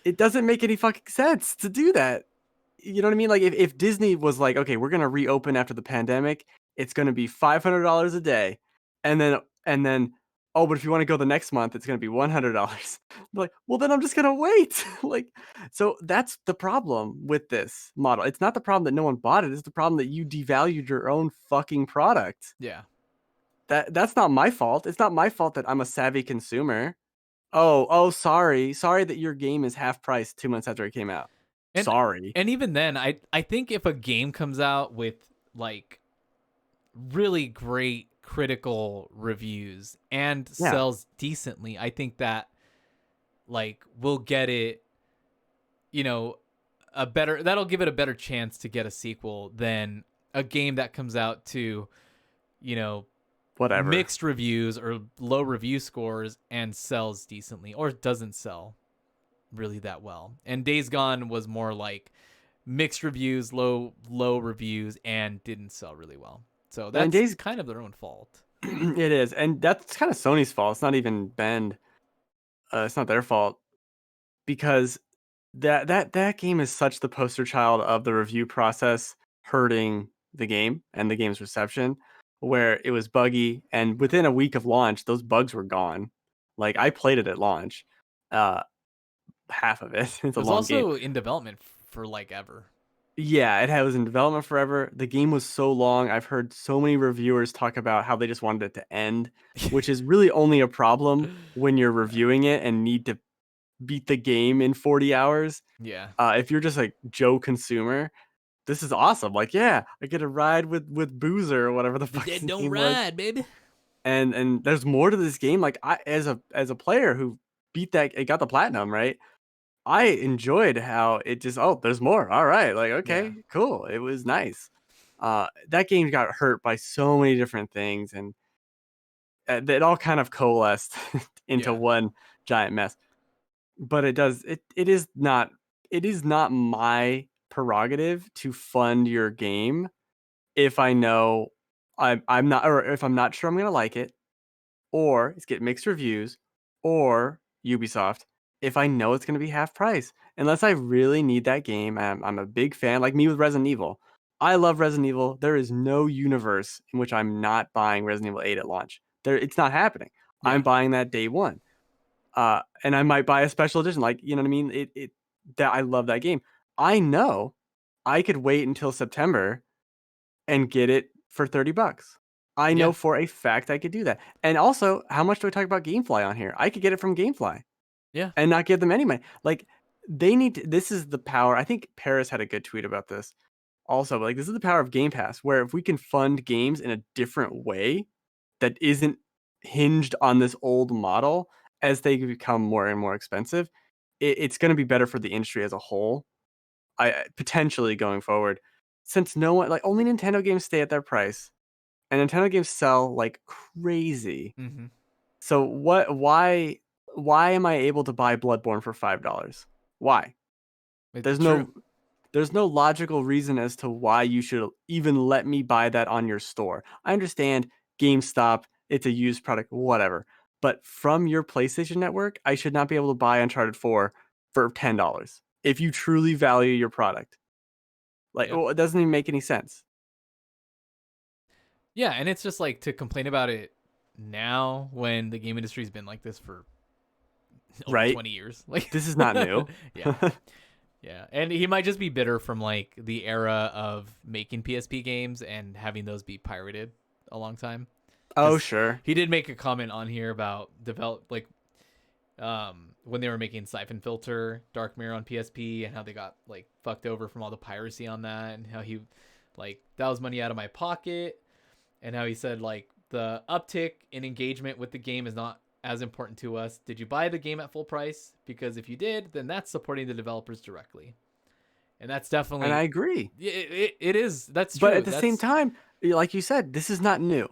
it doesn't make any fucking sense to do that. You know what I mean? Like, if Disney was like, okay, we're gonna reopen after the pandemic, it's gonna be $500 a day, and then oh, but if you want to go the next month, it's gonna be $100. Like, well, then I'm just gonna wait. Like, so that's the problem with this model. It's not the problem that no one bought it. It's the problem that you devalued your own fucking product. Yeah. That's not my fault. It's not my fault that I'm a savvy consumer. Oh, sorry that your game is half price 2 months after it came out. And Sorry. and even then, I think if a game comes out with like really great critical reviews and Yeah. sells decently, I think that like we'll get it, you know, that'll give it a better chance to get a sequel than a game that comes out to, you know, Whatever. mixed reviews or low review scores and sells decently or doesn't sell really that well. And Days Gone was more like mixed reviews, low reviews, and didn't sell really well. So And that's Days kind of their own fault. it is, and that's kind of Sony's fault. It's not even Bend. It's not their fault because that game is such the poster child of the review process hurting the game and the game's reception, where it was buggy, and within a week of launch, those bugs were gone. Like I played it at launch, uh, half of it. It's It a was long game. also in development for like ever. Yeah, was in development forever. The game was so long. I've heard so many reviewers talk about how they just wanted it to end, which is really only a problem when you're reviewing it and need to beat the game in 40 hours. Yeah. If you're just like Joe consumer, this is awesome. Like, yeah, I get a ride with Boozer or whatever the The fuck dead his don't name was. ride, baby. And there's more to this game. Like I as a player who beat that, it got the platinum, right? I enjoyed how it just, oh, there's more. All right. Like, Yeah. okay, cool. It was nice. That game got hurt by so many different things, and it all kind of coalesced into Yeah. one giant mess. But it is not my prerogative to fund your game if I know I'm not, or if I'm not sure I'm gonna like it, or it's get mixed reviews, or Ubisoft, if I know it's going to be half price. Unless I really need that game, I'm a big fan, like me with Resident Evil. I love Resident Evil. There is no universe in which I'm not buying Resident Evil 8 at launch. It's not happening. Yeah. I'm buying that day one. And I might buy a special edition, like, you know what I mean? That I love that game. I know I could wait until September and get it for $30. I Yeah. know for a fact I could do that. And also, how much do I talk about GameFly on here? I could get it from GameFly Yeah. and not give them any money. Like they need to, this is the power. I think Paris had a good tweet about this also. But like this is the power of Game Pass, where if we can fund games in a different way that isn't hinged on this old model as they become more and more expensive, it's going to be better for the industry as a whole. Potentially going forward, since no one, like, only Nintendo games stay at their price, and Nintendo games sell like crazy. Mm-hmm. So why am I able to buy Bloodborne for $5? Why? There's True. no there's no logical reason as to why you should even let me buy that on your store. I understand GameStop, it's a used product, whatever. But from your PlayStation network, I should not be able to buy Uncharted 4 for $10 if you truly value your product. Like, Yeah. well, it doesn't even make any sense. Yeah, and it's just like to complain about it now when the game industry's been like this for over Right? 20 years. Like This is not new. yeah. Yeah. And he might just be bitter from like the era of making PSP games and having those be pirated a long time. Oh, 'Cause sure. he did make a comment on here about when they were making Siphon Filter Dark Mirror on PSP and how they got like fucked over from all the piracy on that, and how he like that was money out of my pocket, and how he said like the uptick in engagement with the game is not as important to us. Did you buy the game at full price? Because if you did, then that's supporting the developers directly. And that's And I definitely agree. it is. That's But true. at the same time, like you said, this is not new.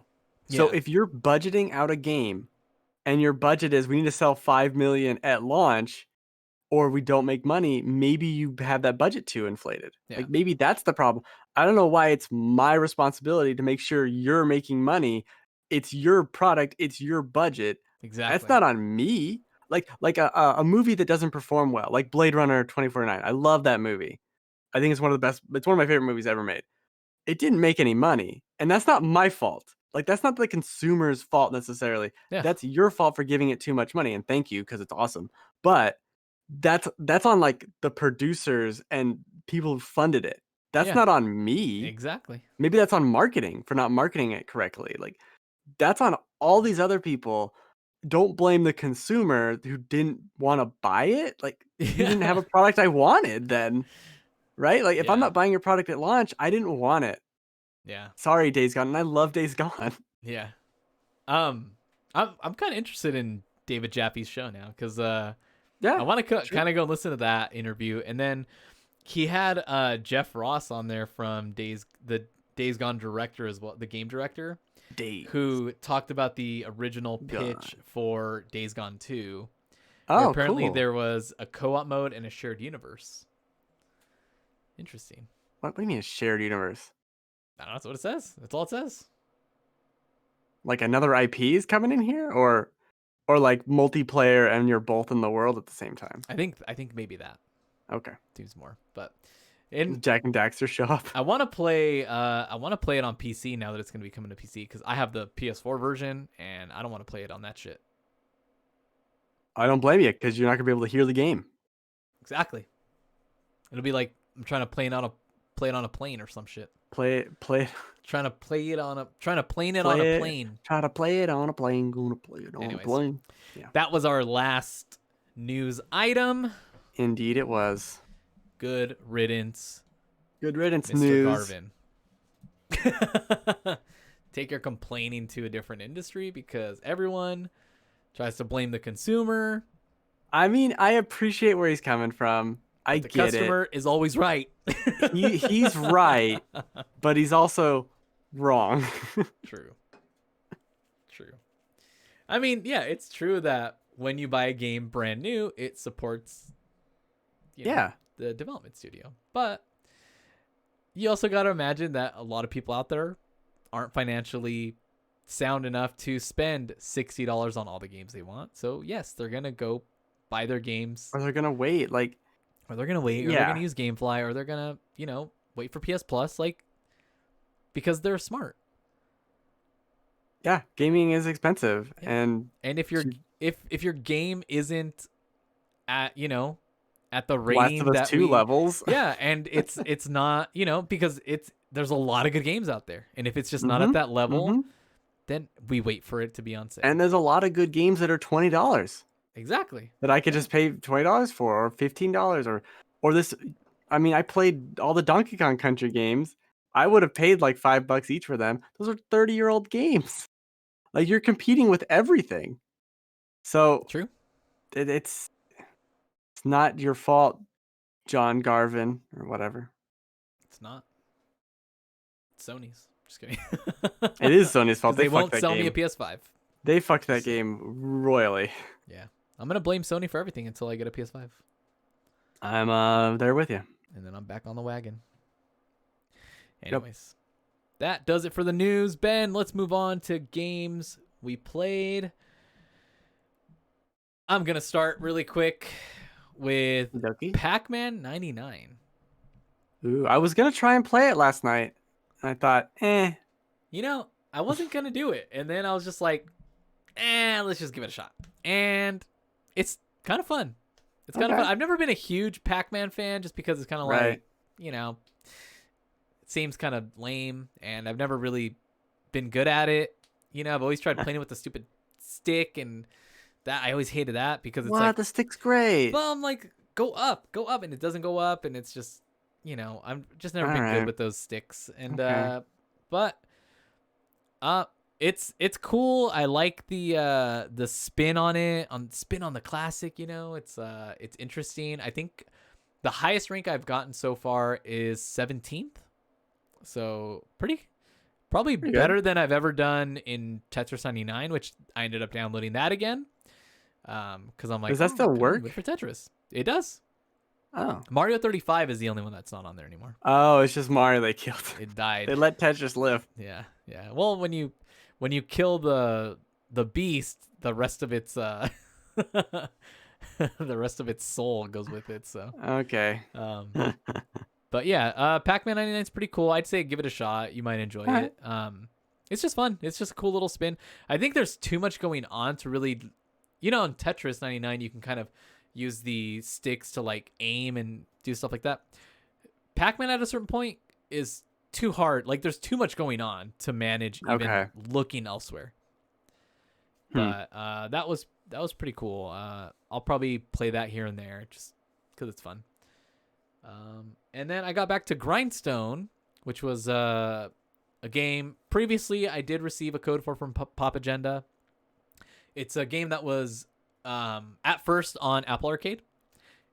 So Yeah. if you're budgeting out a game and your budget is we need to sell 5 million at launch, or we don't make money, maybe you have that budget too inflated. Yeah. Like maybe that's the problem. I don't know why it's my responsibility to make sure you're making money. It's your product, it's your budget. That's Exactly. not on me. Like a movie that doesn't perform well, like Blade Runner 2049. I love that movie. I think it's one of the best. It's one of my favorite movies ever made. It didn't make any money, and that's not my fault. Like that's not the consumer's fault necessarily. Yeah. That's your fault for giving it too much money, and thank you because it's awesome. But that's on like the producers and people who funded it. That's Yeah. not on me. Exactly. Maybe that's on marketing for not marketing it correctly. Like that's on all these other people. Don't blame the consumer who didn't want to buy it. Like you didn't have a product I wanted then, right? Like if I'm Yeah. not buying your product at launch, I didn't want it. Yeah. Sorry, Days Gone, and I love Days Gone. Yeah. I'm kind of interested in David Jaffe's show now because I Yeah, want to sure. kind of go listen to that interview, and then he had Jeff Ross on there from the Days Gone director as well, the game director, Days who talked about the original Gone. pitch for Days Gone 2, where Oh, apparently cool. there was a co-op mode and a shared universe. Interesting. What do you mean a shared universe? I don't know. That's what it says. That's all it says. Like another IP is coming in here, or like multiplayer and you're both in the world at the same time. I think maybe that Okay. seems more, but and Jack and Daxter show up. I want to play it on PC now that it's going to be coming to PC because I have the PS4 version and I don't want to play it on that shit. I don't blame you because you're not gonna be able to hear the game. Exactly. It'll be like I'm trying to play it on a plane or some shit. Play it. Trying to plane it on a plane. Try to play it on a plane. Gonna play it on Anyways. a plane. Yeah. That was our last news item. Indeed, it was. Good riddance, Good riddance, Mr. news. Garvin. Take your complaining to a different industry because everyone tries to blame the consumer. I mean, I appreciate where he's coming from. I The get customer is always right. it. He's right, but he's also wrong. True. I mean, yeah, it's true that when you buy a game brand new, it supports the development studio. But you also got to imagine that a lot of people out there aren't financially sound enough to spend $60 on all the games they want. So, yes, they're going to go buy their games. Or they're gonna wait. Like, Or they're going to wait. Or they're going to use GameFly. Or they're going to, wait for PS Plus. Like, because they're smart. yeah, gaming is expensive, and if your game isn't at at the Last rating of Us that 2 levels. yeah, and it's not because there's a lot of good games out there, and if it's just not at that level, then we wait for it to be on sale. And there's a lot of good games that are $20 exactly that I could just pay $20 for, or $15, or this. I mean, I played all the Donkey Kong Country games. I would have paid like $5 each for them. Those are 30-year-old games. Like you're competing with everything. So true. It's not your fault, John Garvin or whatever. It's not. It's Sony's. Just kidding. It is Sony's fault. They won't sell me a PS5. They fucked that game royally. Yeah, I'm gonna blame Sony for everything until I get a PS5. I'm there with you. And then I'm back on the wagon. Anyways, that does it for the news. Ben, let's move on to games we played. I'm going to start really quick with Pac-Man 99. Ooh, I was going to try and play it last night. And I thought, I wasn't going to do it. And then I was just like, let's just give it a shot. And it's kind of fun. It's kind of fun. I've never been a huge Pac-Man fan just because it's kind of like, it seems kind of lame. And I've never really been good at it. I've always tried playing with the stupid stick and that. I always hated that because it's like, the stick's great. Well, I'm like, go up. And it doesn't go up. And it's just, I'm just never been good with those sticks. And, but, it's cool. I like the spin on it, on the classic, it's interesting. I think the highest rank I've gotten so far is 17th. So probably better than I've ever done in Tetris 99, which I ended up downloading that again. Cause I'm like, does that still work for Tetris? It does. Oh. Mario 35 is the only one that's not on there anymore. Oh, it's just Mario they killed. It died. They let Tetris live. Yeah. Well, when you kill the beast, the rest of its the rest of its soul goes with it. So Okay. But yeah, Pac-Man 99 is pretty cool. I'd say give it a shot. You might enjoy All right. it. It's just fun. It's just a cool little spin. I think there's too much going on to really, in Tetris 99 you can kind of use the sticks to like aim and do stuff like that. Pac-Man at a certain point is too hard. Like there's too much going on to manage even looking elsewhere. But that was pretty cool. I'll probably play that here and there just because it's fun. And then I got back to Grindstone, which was a game previously I did receive a code for from Pop Agenda. It's a game that was at first on Apple Arcade,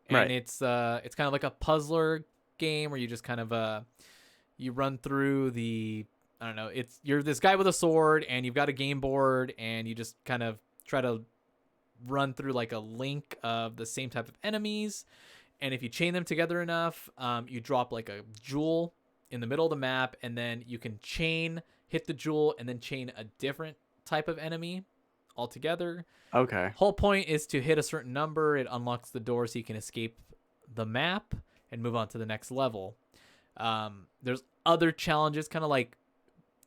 and Right. it's kind of like a puzzler game where you just kind of you run through the, I don't know, you're this guy with a sword and you've got a game board and you just kind of try to run through like a link of the same type of enemies, and if you chain them together enough, you drop like a jewel in the middle of the map, and then you can hit the jewel and then chain a different type of enemy all together. Okay. Whole point is to hit a certain number. It unlocks the door so you can escape the map and move on to the next level. There's other challenges, kind of like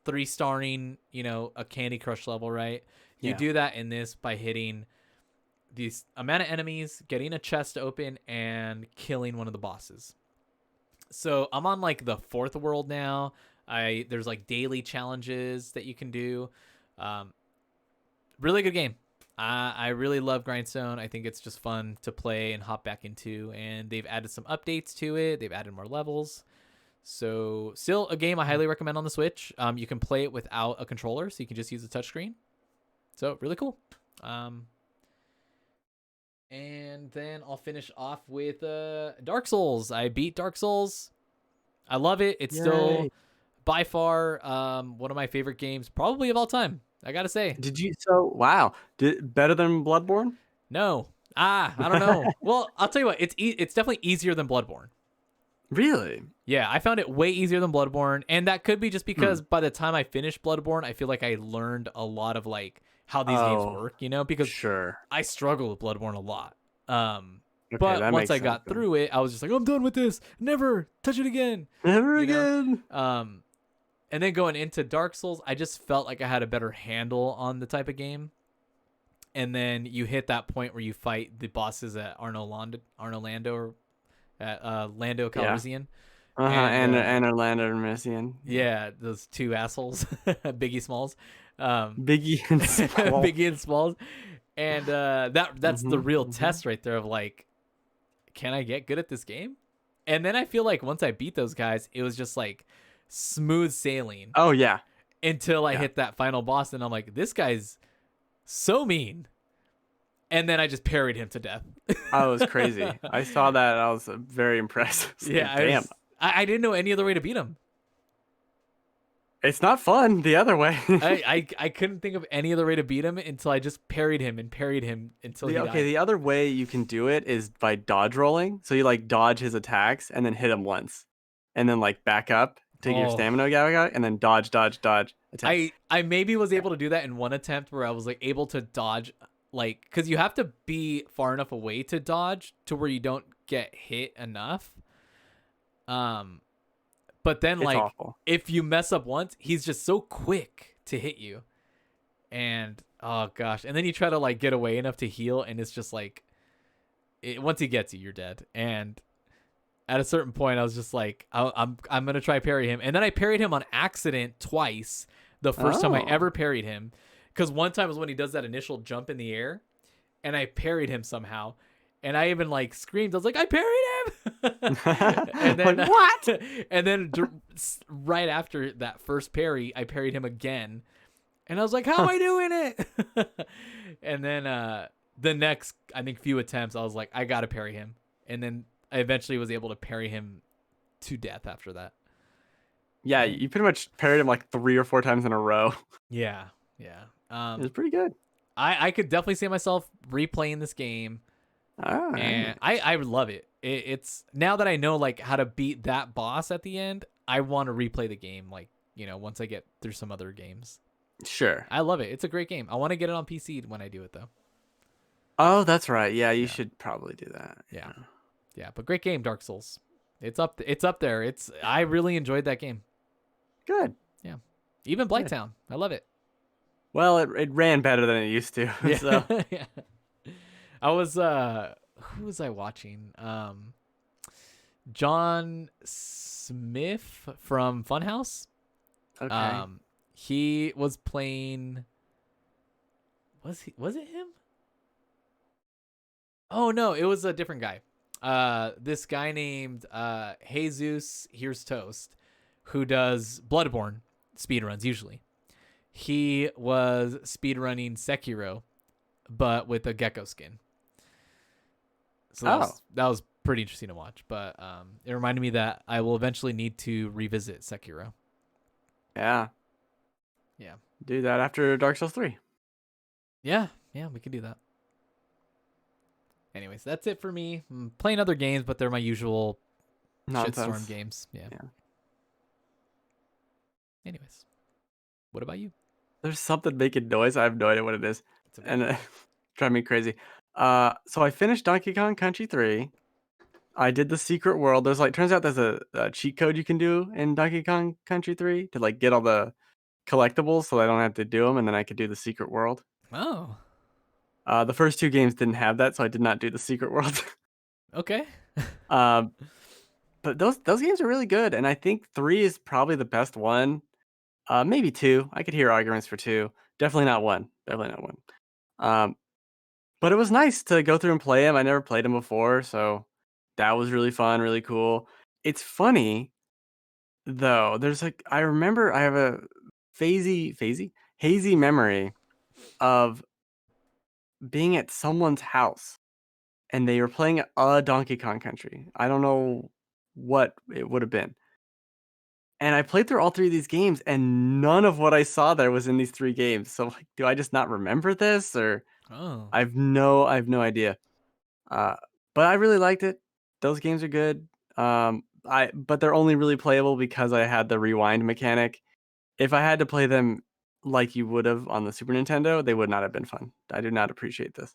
3-starring, a Candy Crush level, right? You do that in this by hitting these amount of enemies, getting a chest open, and killing one of the bosses. So I'm on like the 4th world now. There's like daily challenges that you can do. Really good game. I really love Grindstone. I think it's just fun to play and hop back into, and they've added some updates to it. They've added more levels. So still a game I highly recommend on the Switch. You can play it without a controller, so you can just use the touchscreen. So really cool. And then I'll finish off with Dark Souls. I beat Dark Souls. I love it. It's still by far one of my favorite games, probably of all time. I gotta say. Wow. Better than Bloodborne? No. I don't know. Well, I'll tell you what. It's definitely easier than Bloodborne. Really? Yeah, I found it way easier than Bloodborne, and that could be just because by the time I finished Bloodborne, I feel like I learned a lot of like how these games work, because I struggle with Bloodborne a lot. But once I got through it, I was just like, I'm done with this. Never touch it again. Never again. And then going into Dark Souls, I just felt like I had a better handle on the type of game. And then you hit that point where you fight the bosses at Lando or at Lando Calrissian. And Orlando Calrissian. Yeah, those two assholes, Biggie Smalls. Biggie and Smalls. Biggie and Smalls. And that's the real test right there of like, can I get good at this game? And then I feel like once I beat those guys, it was just like smooth sailing. Oh yeah. Until I hit that final boss, and I'm like, this guy's so mean. And then I just parried him to death. Oh, it was crazy. I saw that. I was very impressed. Yeah, damn. I didn't know any other way to beat him. It's not fun the other way. I couldn't think of any other way to beat him until I just parried him until he died. Okay, the other way you can do it is by dodge rolling. So you like dodge his attacks and then hit him once. And then like back up, take your stamina guy, and then dodge, attack. I maybe was able to do that in one attempt where I was like able to dodge, like, because you have to be far enough away to dodge to where you don't get hit enough. But then it's like awful. If you mess up once, he's just so quick to hit you. And oh gosh, and then you try to like get away enough to heal, and it's just like once he gets you, you're dead. And at a certain point, I was just like, I'm gonna try parry him, and then I parried him on accident twice. The first time I ever parried him, because one time was when he does that initial jump in the air, and I parried him somehow, and I even like screamed. I was like, I parried him, and then like, what? And then right after that first parry, I parried him again, and I was like, how am I doing it? And then the next, I think, few attempts, I was like, I gotta parry him, and then I eventually was able to parry him to death after that. Yeah, you pretty much parried him like 3 or 4 times in a row. Yeah. It was pretty good. I could definitely see myself replaying this game All And right. I would love it. It's now that I know like how to beat that boss at the end, I want to replay the game like, once I get through some other games. Sure. I love it. It's a great game. I want to get it on PC when I do it though. Oh, that's right. Yeah, you Yeah. should probably do that. Yeah. Yeah. Yeah, but great game, Dark Souls. It's up there. I really enjoyed that game. Good. Yeah. Even Good. Blighttown. I love it. Well, it ran better than it used to. Yeah. So Yeah. I was who was I watching? John Smith from Funhouse. okay. He was playing. Was it him? Oh no, it was a different guy. This guy named Jesus Here's Toast, who does Bloodborne speedruns usually. He was speedrunning Sekiro, but with a gecko skin. So Oh, that was pretty interesting to watch. But it reminded me that I will eventually need to revisit Sekiro. yeah. Yeah. Do that after Dark Souls 3. Yeah, we can do that. Anyways, that's it for me. I'm playing other games, but they're my usual shitstorm Nonsense. games. Yeah. Yeah. Anyways, what about you? There's something making noise. I have no idea what it is. It's a And baby. drive me crazy. So I finished Donkey Kong Country 3. I did the secret world. Turns out there's a cheat code you can do in Donkey Kong Country 3 to like get all the collectibles so I don't have to do them, and then I could do the secret world. Oh, The first two games didn't have that, so I did not do the secret world. okay. um, but those games are really good, and I think 3 is probably the best one. Maybe 2. I could hear arguments for 2. Definitely not 1. Definitely not 1. Um, but it was nice to go through and play them. I never played them before, so that was really fun, really cool. It's funny though. I remember I have a hazy memory of being at someone's house and they were playing a Donkey Kong Country. I don't know what it would have been. And I played through all 3 of these games and none of what I saw there was in these 3 games. So like, do I just not remember this, or Oh, I have no idea. Uh, but I really liked it. Those games are good. But they're only really playable because I had the rewind mechanic. If I had to play them like you would have on the Super Nintendo, they would not have been fun. I do not appreciate this.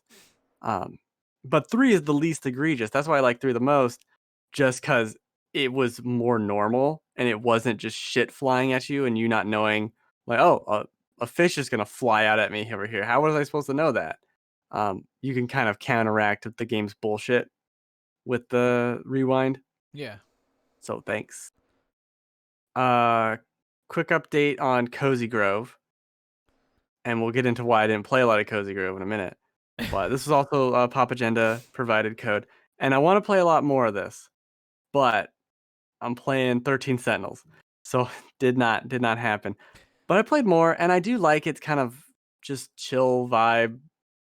Um, but 3 is the least egregious. That's why I like 3 the most, just because it was more normal and it wasn't just shit flying at you and you not knowing, like, oh, a fish is going to fly out at me over here. How was I supposed to know that? You can kind of counteract the game's bullshit with the rewind. yeah. So thanks. Uh, quick update on Cozy Grove, and we'll get into why I didn't play a lot of Cozy Grove in a minute. But this is also a Pop Agenda provided code, and I want to play a lot more of this, but I'm playing 13 Sentinels, so did not happen. But I played more, and I do like it's kind of just chill vibe,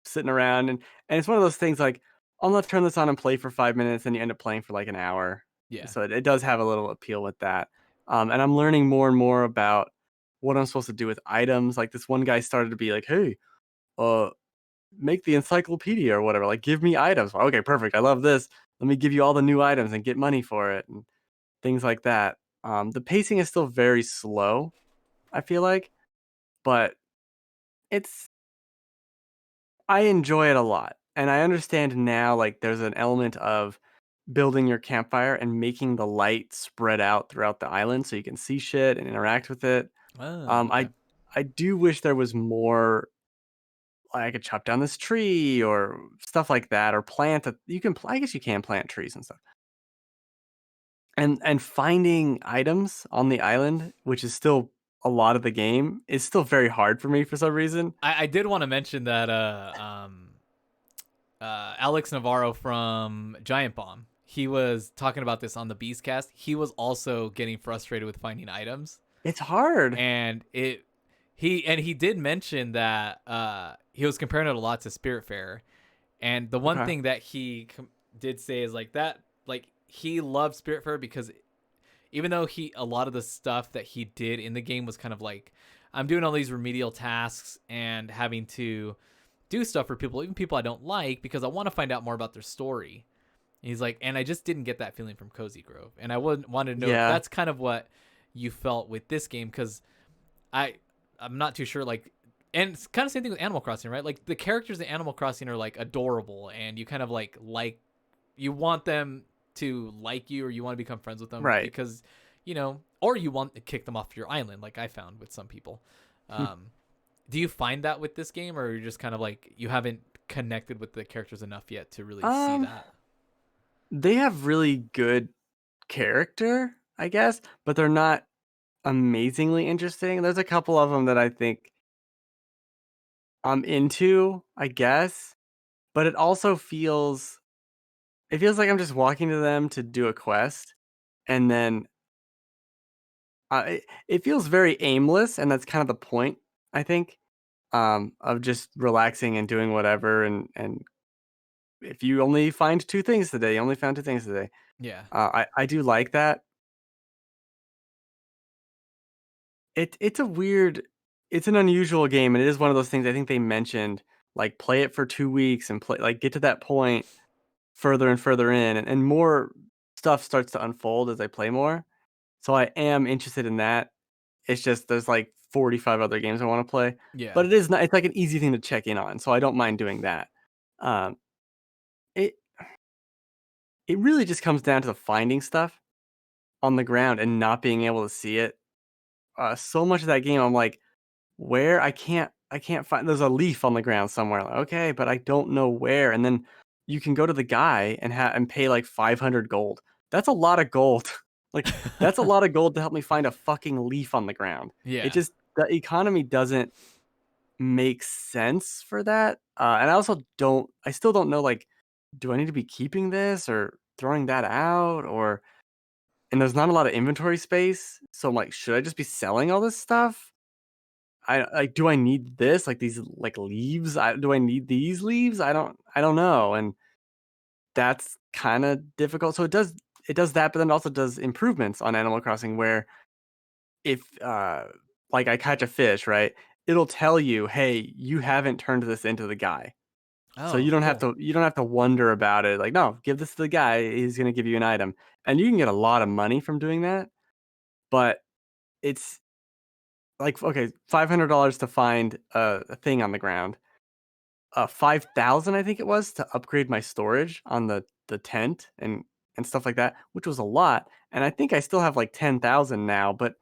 sitting around, and it's one of those things like I'm gonna turn this on and play for 5 minutes, and you end up playing for like an hour. Yeah. So it does have a little appeal with that. And I'm learning more and more about what I'm supposed to do with items. Like this one guy started to be like, "Hey, uh, make the encyclopedia or whatever. Like, give me items." Well, okay, perfect. I love this. Let me give you all the new items and get money for it and things like that. The pacing is still very slow, I feel like, but it's I enjoy it a lot. And I understand now like there's an element of building your campfire and making the light spread out throughout the island so you can see shit and interact with it. Oh, Um, okay. I I do wish there was more, like I could chop down this tree or stuff like that, or plant a you can I guess you can plant trees and stuff. And finding items on the island, which is still a lot of the game, is still very hard for me for some reason. I did want to mention that Alex Navarro from Giant Bomb, he was talking about this on the Beastcast. He was also getting frustrated with finding items, It's hard. and he did mention that he was comparing it a lot to Spiritfarer, and the one Okay. thing that he did say is like that, like he loved Spiritfarer because even though a lot of the stuff that he did in the game was kind of like, I'm doing all these remedial tasks and having to do stuff for people, even people I don't like, because I want to find out more about their story. And he's like, and I just didn't get that feeling from Cozy Grove, and I wanted to know if Yeah. that's kind of what you felt with this game, because I'm not too sure. Like, and it's kind of same thing with Animal Crossing, right? Like the characters in Animal Crossing are like adorable, and you kind of like you want them to like you, or you want to become friends with them Right. because, or you want to kick them off your island, like I found with some people. Do you find that with this game, or you're just kind of like you haven't connected with the characters enough yet to really see Um, that? they have really good character, I guess, but they're not amazingly interesting. There's a couple of them that I think I'm into, I guess, but it feels like I'm just walking to them to do a quest, and then it feels very aimless, and that's kind of the point, I think, of just relaxing and doing whatever. And if you only find two things today, you only found two things today. Yeah. I do like that. It's an unusual game, and it is one of those things I think they mentioned, like play it for 2 weeks and play like get to that point further and further in, and more stuff starts to unfold as I play more. So I am interested in that. It's just there's like 45 other games I want to play, Yeah. but it is not. It's like an easy thing to check in on, so I don't mind doing that. Um, it it really just comes down to the finding stuff on the ground and not being able to see it. So much of that game, I'm like, where I can't find. There's a leaf on the ground somewhere. Like, okay, but I don't know where. And then you can go to the guy and pay like 500 gold. That's a lot of gold. Like that's a lot of gold to help me find a fucking leaf on the ground. It Yeah. just the economy doesn't make sense for that. And I still don't know, like, do I need to be keeping this or throwing that out, or and there's not a lot of inventory space. So I'm like, should I just be selling all this stuff? Do I need this? Like these like leaves? Do I need these leaves? I don't know. And that's kind of difficult. So it does that, but then it also does improvements on Animal Crossing where if like I catch a fish, right? It'll tell you, "Hey, you haven't turned this into the guy." So Oh, cool. you don't have to wonder about it. Like, no, give this to the guy. He's going to give you an item. And you can get a lot of money from doing that, but it's like okay, $500 to find a thing on the ground. 5,000 I think it was to upgrade my storage on the tent and stuff like that, which was a lot. And I think I still have like 10,000 now, but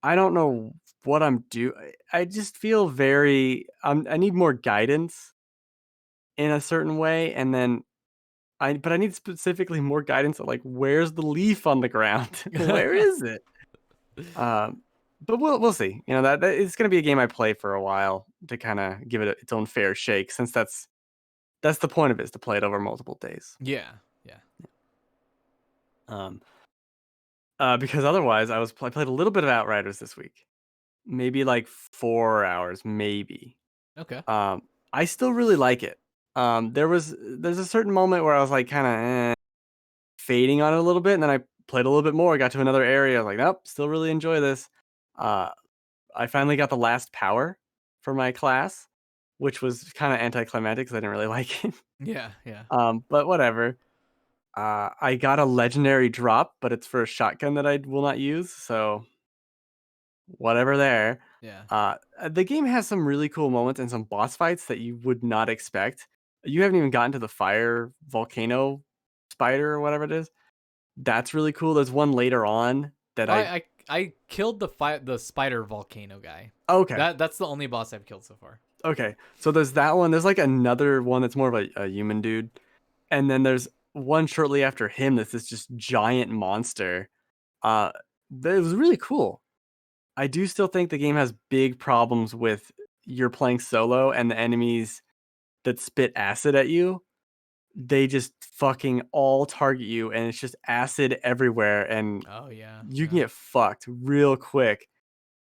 I don't know what I'm doing. I just feel very I need more guidance in a certain way, and then but I need specifically more guidance on like where's the leaf on the ground? Where is it? Um, but we'll see. You know that it's going to be a game I play for a while to kind of give it its own fair shake, since that's the point of it, is to play it over multiple days. Yeah. Yeah. Um, because otherwise I played a little bit of Outriders this week, maybe like 4 hours, maybe. Okay. Um, I still really like it. There's a certain moment where I was like kind of fading on it a little bit, and then I played a little bit more. Got to another area, I was like, nope, still really enjoy this. Uh, I finally got the last power for my class, which was kind of anticlimactic because I didn't really like it. Yeah. Yeah. But whatever. I got a legendary drop, but it's for a shotgun that I will not use, so whatever there. Yeah. The game has some really cool moments and some boss fights that you would not expect. You haven't even gotten to the fire volcano spider or whatever it is. That's really cool. There's one later on that I killed the spider volcano guy. okay. That's the only boss I've killed so far. Okay. So there's that one. There's like another one that's more of a human dude. And then there's one shortly after him that's this just giant monster. Uh it was really cool. I do still think the game has big problems with you're playing solo and the enemies that spit acid at you, they just fucking all target you and it's just acid everywhere and Oh yeah. you can Yeah. get fucked real quick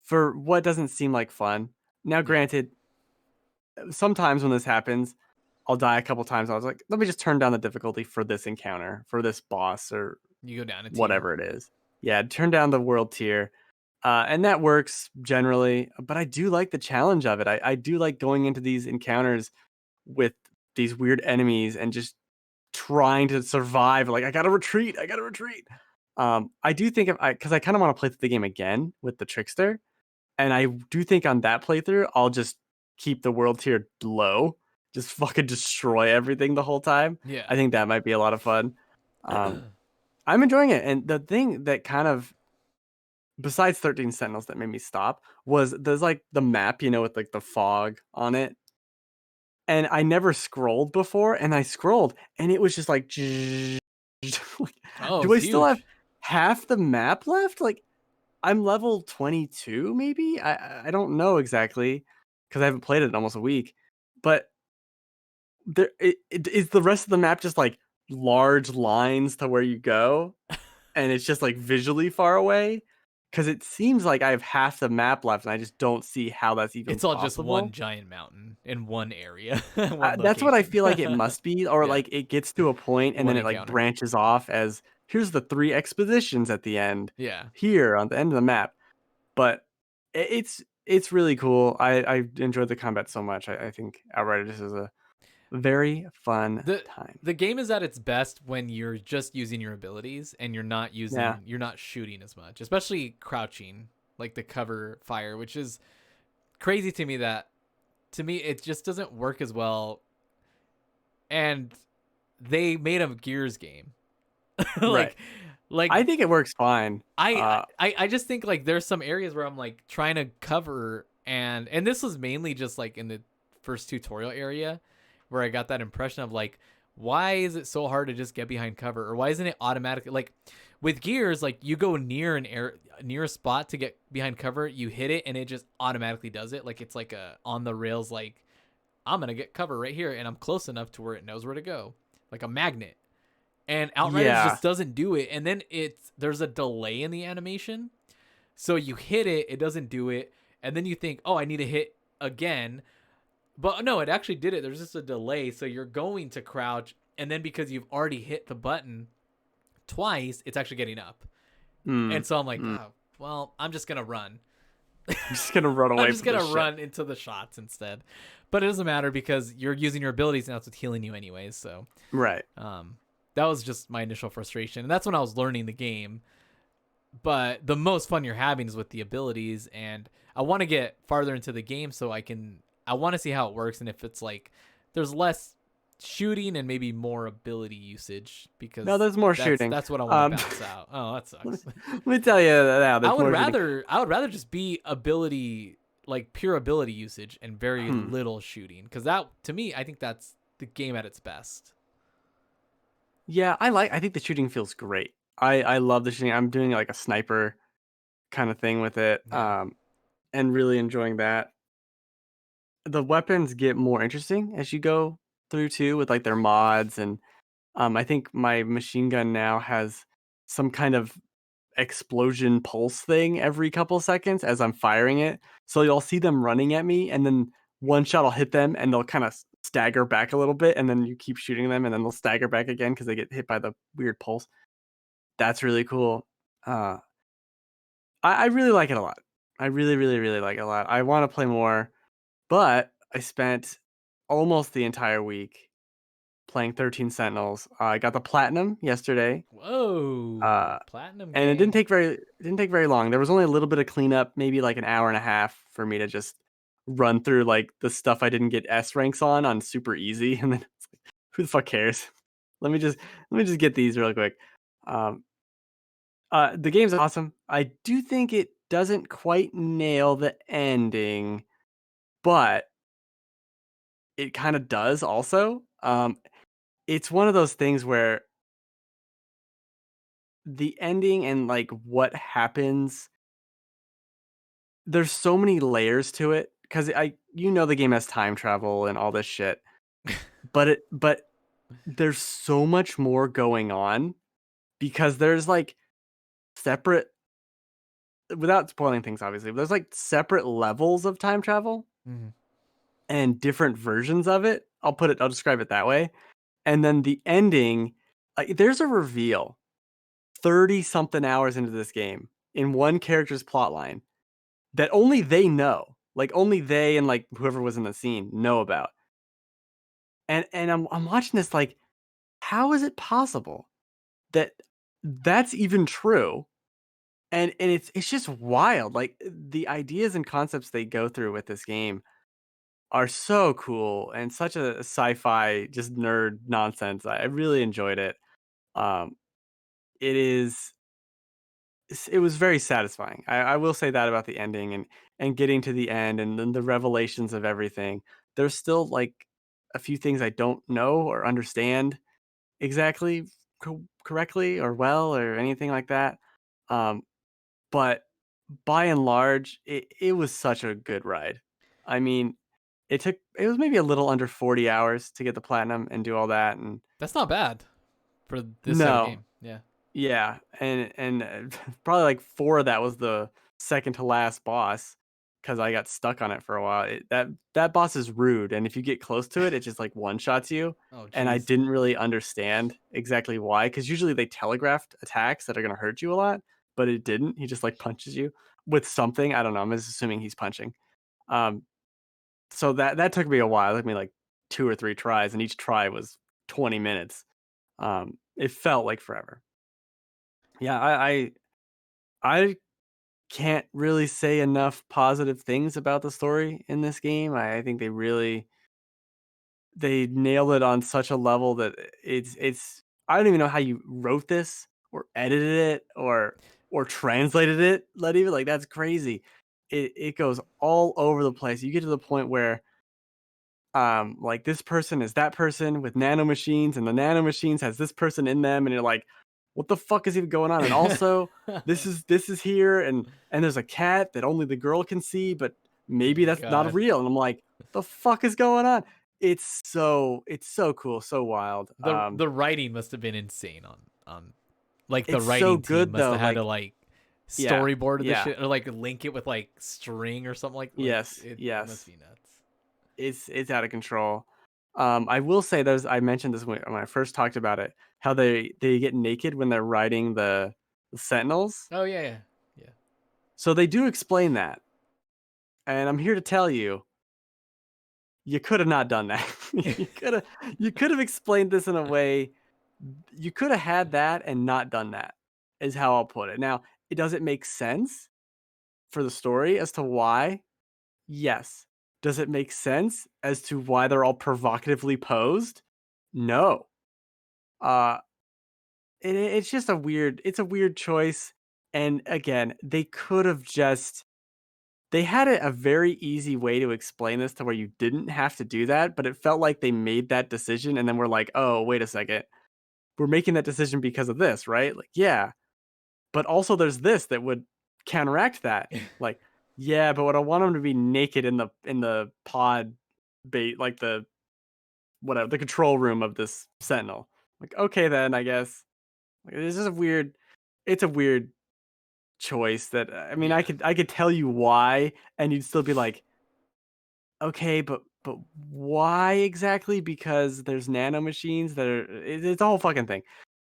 for what doesn't seem like fun. Now, Yeah. granted, sometimes when this happens, I'll die a couple times. I was like, let me just turn down the difficulty for this encounter, for this boss or You go down a tier. whatever it is. Yeah, turn down the world tier. And that works generally, but I do like the challenge of it. I do like going into these encounters with these weird enemies and just trying to survive. Like, I gotta retreat. I gotta retreat. I do think because I kind of want to play through the game again with the trickster, and I do think on that playthrough I'll just keep the world tier low, just fucking destroy everything the whole time. Yeah. I think that might be a lot of fun. I'm enjoying it, and the thing that kind of besides 13 Sentinels that made me stop was there's like the map, with like the fog on it. And I never scrolled before, and I scrolled, and it was just like, like, Oh, do it's I still have huge. half the map left? Like, I'm level 22, maybe? I don't know exactly because I haven't played it in almost a week. But is the rest of the map just like large lines to where you go, and it's just like visually far away? Because it seems like I have half the map left, and I just don't see how that's even It's all just one possible. giant mountain in one area, one That's what I location. feel like it must be, or Yeah. like it gets to a point and One then it like encounter. branches off as here's the 3 expositions at the end Yeah. here on the end of the map. But it's really cool. I enjoyed the combat so much. I think Outriders is a very fun the time. the game is at its best when you're just using your abilities and Yeah. you're not shooting as much, especially crouching, like the cover fire, which is crazy to me that to me it just doesn't work as well. And they made a Gears game. Right. like like I think it works fine. I just think like there's some areas where I'm like trying to cover, and this was mainly just like in the first tutorial area where I got that impression of like, why is it so hard to just get behind cover, or why isn't it automatically like with Gears, like you go near a spot to get behind cover, you hit it and it just automatically does it, like it's like a on the rails, like I'm gonna get cover right here and I'm close enough to where it knows where to go, like a magnet. And Outriders yeah. just doesn't do it, and then there's a delay in the animation, so you hit it, it doesn't do it, and then you think, oh, I need to hit again, but no, it actually did it. There's just a delay, so you're going to crouch, and then because you've already hit the button twice, it's actually getting up, Mm, and so I'm like, mm. oh, well, I'm just gonna run. I'm just gonna run I'm away just from gonna this shit. run into the shots instead, but it doesn't matter because you're using your abilities and that's what's healing you anyways. So, Right. that was just my initial frustration, and that's when I was learning the game. But the most fun you're having is with the abilities, and I want to get farther into the game so I want to see how it works, and if it's like there's less shooting and maybe more ability usage, No, because there's more shooting. that's what I want to balance out. Oh, that let sucks. me tell you now, there's more shooting. I would rather just be ability, like pure ability usage and very Hmm. little shooting, because that to me I think that's the game at its best. Yeah, I think the shooting feels great. I love the shooting. I'm doing like a sniper kind of thing with it. Yeah. And really enjoying that. The weapons get more interesting as you go through too with like their mods and I think my machine gun now has some kind of explosion pulse thing every couple seconds as I'm firing it. So you'll see them running at me and then one shot will hit them and they'll kind of stagger back a little bit and then you keep shooting them and then they'll stagger back again because they get hit by the weird pulse. That's really cool. Uh, I really like it a lot. I really, really, really like it a lot. I want to play more, but I spent almost the entire week playing 13 Sentinels. I got the platinum yesterday. Whoa, Uh, platinum and gang. it didn't take very long. There was only a little bit of cleanup, maybe like an hour and a half for me to just run through like the stuff I didn't get S ranks on super easy, and then it's like, who the fuck cares? Let me just get these real quick. Um, the game's awesome. I do think it doesn't quite nail the ending, but it kind of does also. It's one of those things where the ending and like what happens, there's so many layers to it because the game has time travel and all this shit, but there's so much more going on because there's like separate, without spoiling things obviously, but there's like separate levels of time travel Mhm. and different versions of it. I'll describe it that way. And then the ending, like there's a reveal 30 something hours into this game in one character's plot line that only they know. Like only they and like whoever was in the scene know about. And I'm watching this like, how is it possible that that's even true? And it's just wild. Like the ideas and concepts they go through with this game are so cool and such a sci-fi just nerd nonsense. I really enjoyed it. Um, it is it was very satisfying. I will say that about the ending and getting to the end and then the revelations of everything. There's still like a few things I don't know or understand exactly correctly or well or anything like that. Um, but by and large, it was such a good ride. I mean, it was maybe a little under 40 hours to get the platinum and do all that. And That's not bad for this type of no, game. Yeah. yeah, probably like 4 of that was the second to last boss because I got stuck on it for a while. That boss is rude, and if you get close to it, it just like one shots you. Oh, And I jeez. didn't really understand exactly why, because usually they telegraphed attacks that are gonna hurt you a lot, but it didn't. He just like punches you with something. I don't know. I'm just assuming he's punching. Um, so that took me a while. It took me like 2 or 3 tries, and each try was 20 minutes. It felt like forever. Yeah, I can't really say enough positive things about the story in this game. I think they nailed it on such a level that it's I don't even know how you wrote this or edited it or translated it. Let even like that's crazy. It goes all over the place. You get to the point where like this person is that person with nanomachines and the nanomachines has this person in them and you're like what the fuck is even going on? And also this is here and there's a cat that only the girl can see but Oh maybe my that's not god. real. And I'm like the fuck is going on? It's so cool, so wild. The writing must have been insane on like the It's so writing team good must though. have had to Like like yeah. storyboard this Yeah. shit or like link it with like string or something like Yes. it must Yes. be nuts. It's out of control. I will say there's I mentioned this when I first talked about it, how they get naked when they're riding the Sentinels. Oh yeah, yeah. Yeah. So they do explain that, and I'm here to tell you, you could have not done that. You could have explained this in a way. You could have had that and not done that. Is how I'll put it. Now, it doesn't make sense for the story as to why. Yes. Does it make sense as to why they're all provocatively posed? No. Uh, it's just it's a weird choice. And again, they could have just they had a very easy way to explain this to where you didn't have to do that, but it felt like they made that decision and then we're like, oh, wait a second. We're making that decision because of this, right? Like, yeah. But also there's this that would counteract that. Like, yeah, but what I want them to be naked in the pod bait, like the whatever, the control room of this sentinel. Like, okay then, I guess. Like, it's just a weird it's a weird choice that I mean, Yeah. I could tell you why, and you'd still be like, okay, but why exactly? Because there's nanomachines that are it's a whole fucking thing.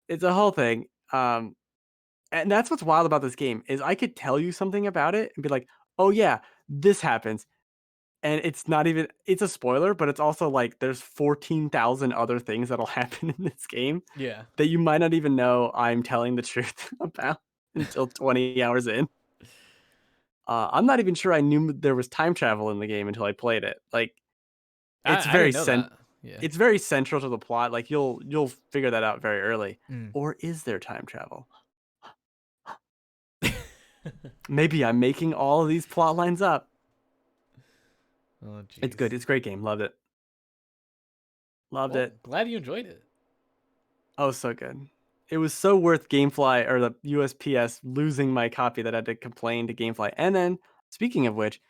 It's a whole thing. And that's what's wild about this game is I could tell you something about it and be like, oh yeah, this happens. And it's not even it's a spoiler, but it's also like there's 14,000 other things that'll happen in this game Yeah. that you might not even know I'm telling the truth about until 20 hours in. I'm not even sure I knew there was time travel in the game until I played it. Like it's I very didn't know that. Yeah. it's very central to the plot. Like you'll figure that out very early. Mm. Or is there time travel? Maybe I'm making all of these plot lines up. Oh It's jeez. good. It's a great game. Loved it. Loved Well, it. glad you enjoyed it. Oh, so good. It was so worth GameFly or the USPS losing my copy that I had to complain to GameFly. And then, speaking of which,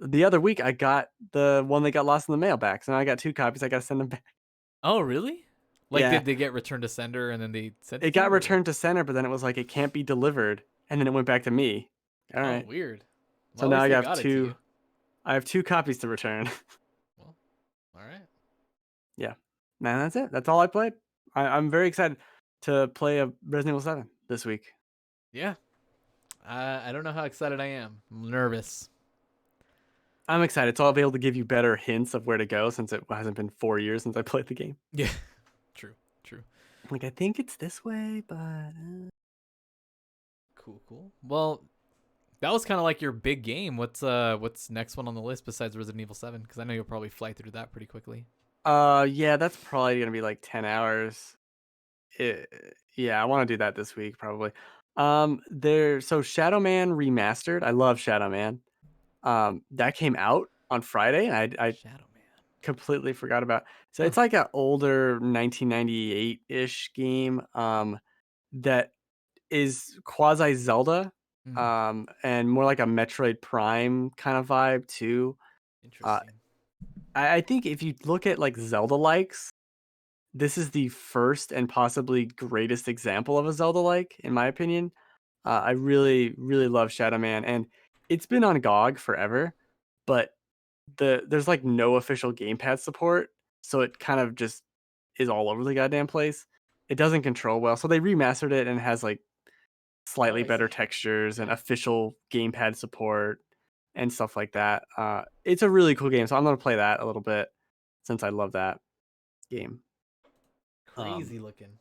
the other week I got the one that got lost in the mail back. So now I got 2 copies. I got to send them back. Oh really? Like Yeah, did they get returned to sender and then they sent it it to got you or? returned to center, but then it was like it can't be delivered, and then it went back to me. All Oh right. weird. So Well, at now least I they have got it to you. 2. I have 2 copies to return. Well, all right. Yeah. Man, that's it. That's all I played. I'm very excited to play a Resident Evil 7 this week. Yeah. I don't know how excited I am. I'm nervous. I'm excited. So I'll be able to give you better hints of where to go since it hasn't been 4 years since I played the game. Yeah, true, true. Like, I think it's this way, but Cool, cool. Well, that was kind of like your big game. What's next one on the list besides Resident Evil 7? Because I know you'll probably fly through that pretty quickly. yeah, that's probably gonna be like 10 hours. It, yeah, I want to do that this week probably. So Shadow Man Remastered. I love Shadow Man. That came out on Friday, and I Shadow Man. completely forgot about. So Huh. it's like an older 1998-ish game that is quasi Zelda Mm, and more like a Metroid Prime kind of vibe too. Uh, interesting. I think if you look at like Zelda likes, this is the first and possibly greatest example of a Zelda like, in my opinion. I really, really love Shadow Man, and it's been on GOG forever, but there's like no official gamepad support, so it kind of just is all over the goddamn place. It doesn't control well, so they remastered it and has like Oh, slightly I better see. textures and Yeah. official gamepad support and stuff like that. It's a really cool game, so I'm gonna play that a little bit since I love that game. Um, Crazy looking.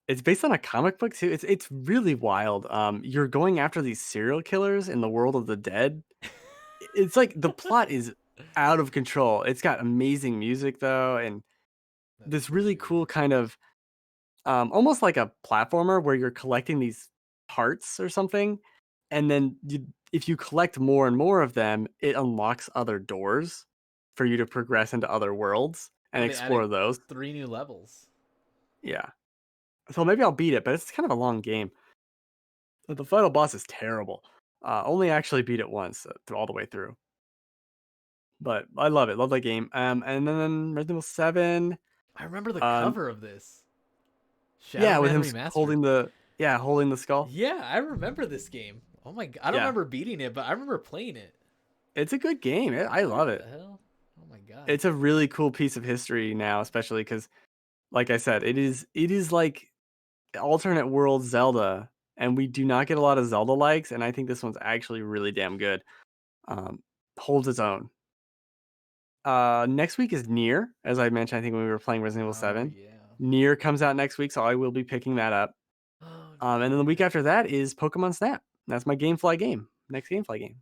it's based on a comic book too. It's really wild. You're going after these serial killers in the world of the dead. It's like the plot is out of control. It's got amazing music though, and That's this so really sweet. cool kind of almost like a platformer where you're collecting these parts or something, and then if you collect more and more of them, it unlocks other doors for you to progress into other worlds and Oh, they explore added those. 3 new levels. Yeah. So maybe I'll beat it, but it's kind of a long game. The final boss is terrible. Only actually beat it once all the way through, but I love it. Love that game. And then Resident Evil 7. I remember the Uh, cover of this. Shadow yeah, with Man him Remastered. holding the skull. Yeah, I remember this game. Oh my god. I don't Yeah, remember beating it, but I remember playing it. it's a good game. I What love the it. hell? Oh my god. It's a really cool piece of history now, especially because, like I said, it is like alternate world Zelda, and we do not get a lot of Zelda likes, and I think this one's actually really damn good. Um, Holds its own. Next week is Near, as I mentioned. I think when we were playing Resident Evil Oh 7, yeah. Near comes out next week, so I will be picking that up. Oh And then the week near. after that is Pokemon Snap. That's my GameFly game. Next GameFly game.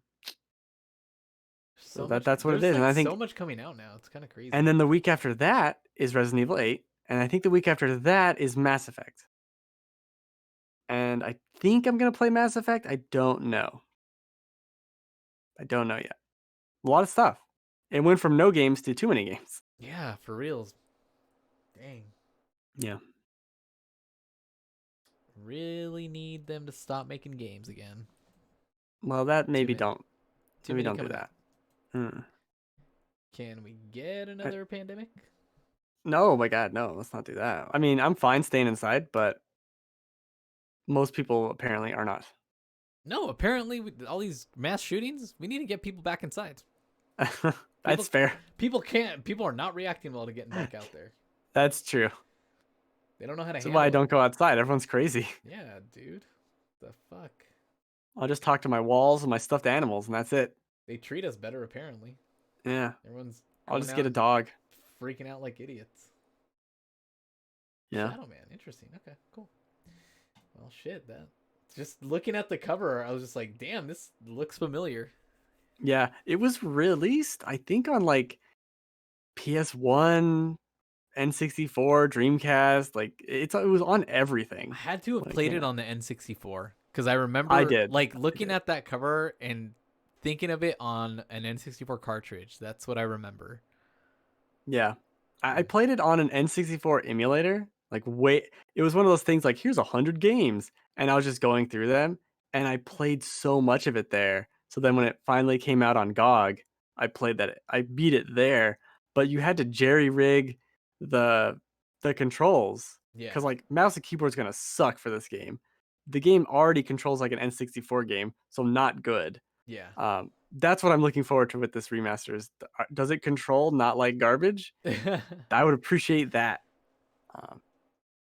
So So much. that's what it There's is. And like I so think, much coming out now. It's kind of and crazy. then the week after that is Resident Evil 8, and I think the week after that is Mass Effect. And I think I'm gonna play Mass Effect. I don't know. I don't know yet. A lot of stuff. It went from no games to too many games. Yeah, for reals. Dang. Yeah. Really need them to stop making games again. Well, that Too maybe many. don't. Too Maybe many don't do coming out. that. Hmm. Can we get I, another pandemic? no, my God, no. Let's not do that. I mean, I'm fine staying inside, but most people apparently are not. No, apparently with all these mass shootings, we need to get people back inside. That's People fair. people can't people are not reacting well to getting back out there. That's true. They don't know how to That's why I handle it. don't go outside. Everyone's crazy. Yeah, dude. The fuck? I'll just talk to my walls and my stuffed animals, and that's it. They treat us better apparently. Yeah. Everyone's I'll going just out get a and dog. freaking out like idiots. Yeah. Shadow Man, interesting. Okay, cool. Well, shit, that just looking at the cover, I was just like, damn, this looks familiar. Yeah. It was released, I think, on like PS1, N64, Dreamcast. Like it was on I everything had to have when it played came it out. on the N64 because I I remember did. like I looking did. at that cover and thinking of it on an N64 cartridge. That's what I remember. Yeah. I Yeah. played it on an N64 emulator. Like wait, it was one of those things like here's 100 games, and I was just going through them, and I played so much of it there. So then when it finally came out on GOG, I played that. I beat it there, but you had to jerry rig the the controls Yeah. because like mouse and keyboard's gonna suck for this game. The game already controls like an N64 game, so not good. Yeah. That's what I'm looking forward to with this remaster. Does it control not like garbage? I would appreciate that. Um,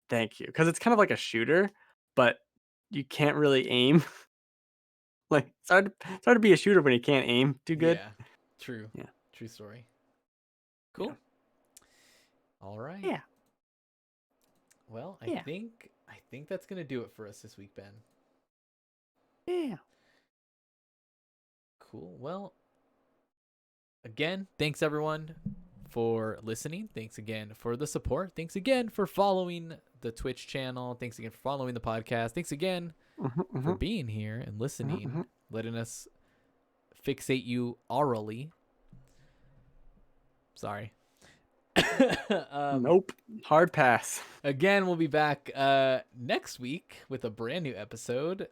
Thank you, because it's kind of like a shooter, but you can't really aim. Like it's hard to be a shooter when you can't aim too good. Yeah. True. Yeah. True story. Cool. Yeah. All right. Yeah. Well, I Yeah. think that's gonna do it for us this week, Ben. Yeah. Cool. Well, again, thanks everyone for listening. Thanks again for the support. Thanks again for following the Twitch channel. Thanks again for following the podcast. Thanks again for being here and listening, letting us fixate you orally. Sorry. Nope. Hard pass. Again, we'll be back next week with a brand new episode.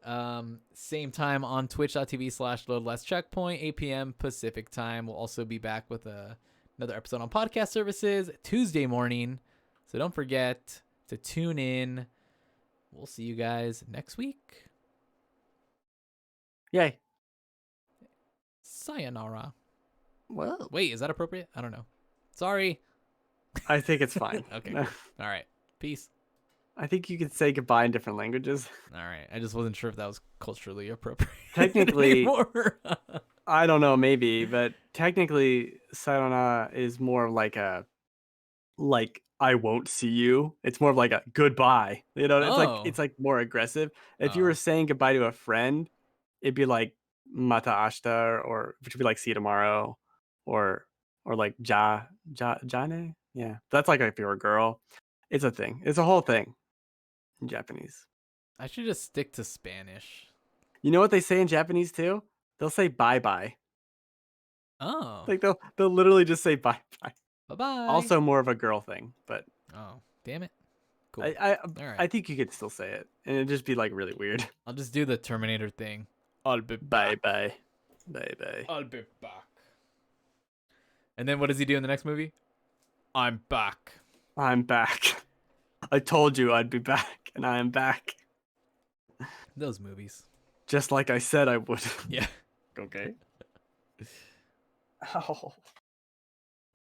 Same time on twitch.tv/loadlesscheckpoint, 8 p.m. Pacific time. We'll also be back with another episode on podcast services Tuesday morning. So don't forget to tune in. We'll see you guys next week. Yay. Sayonara. Well, Wait, is that appropriate? I don't know. Sorry. I think it's fine. Okay, cool. All right. Peace. I think you could say goodbye in different languages. All right. I just wasn't sure if that was culturally appropriate. Technically, anymore. I don't know, maybe, but technically, sayonara is more like I won't see you. It's more of like a goodbye. You know, it's like more aggressive. If you were saying goodbye to a friend, it'd be like mata ashita, or which would be like see you tomorrow, or like jane. Yeah, that's like if you're a girl. It's a thing. It's a whole thing in Japanese. I should just stick to Spanish. You know what they say in Japanese too? They'll say bye bye. Oh. Like they'll literally just say bye bye. Bye bye. Also more of a girl thing, but oh, damn it. Cool. I All right. I think you could still say it, and it'd just be like really weird. I'll just do the Terminator thing. I'll be Bye back. bye. Bye bye. I'll be back. And then what does he do in the next movie? I'm back. I'm back. I told you I'd be back, and I am back. Those movies. Just like I said I would. Yeah. Okay. Oh.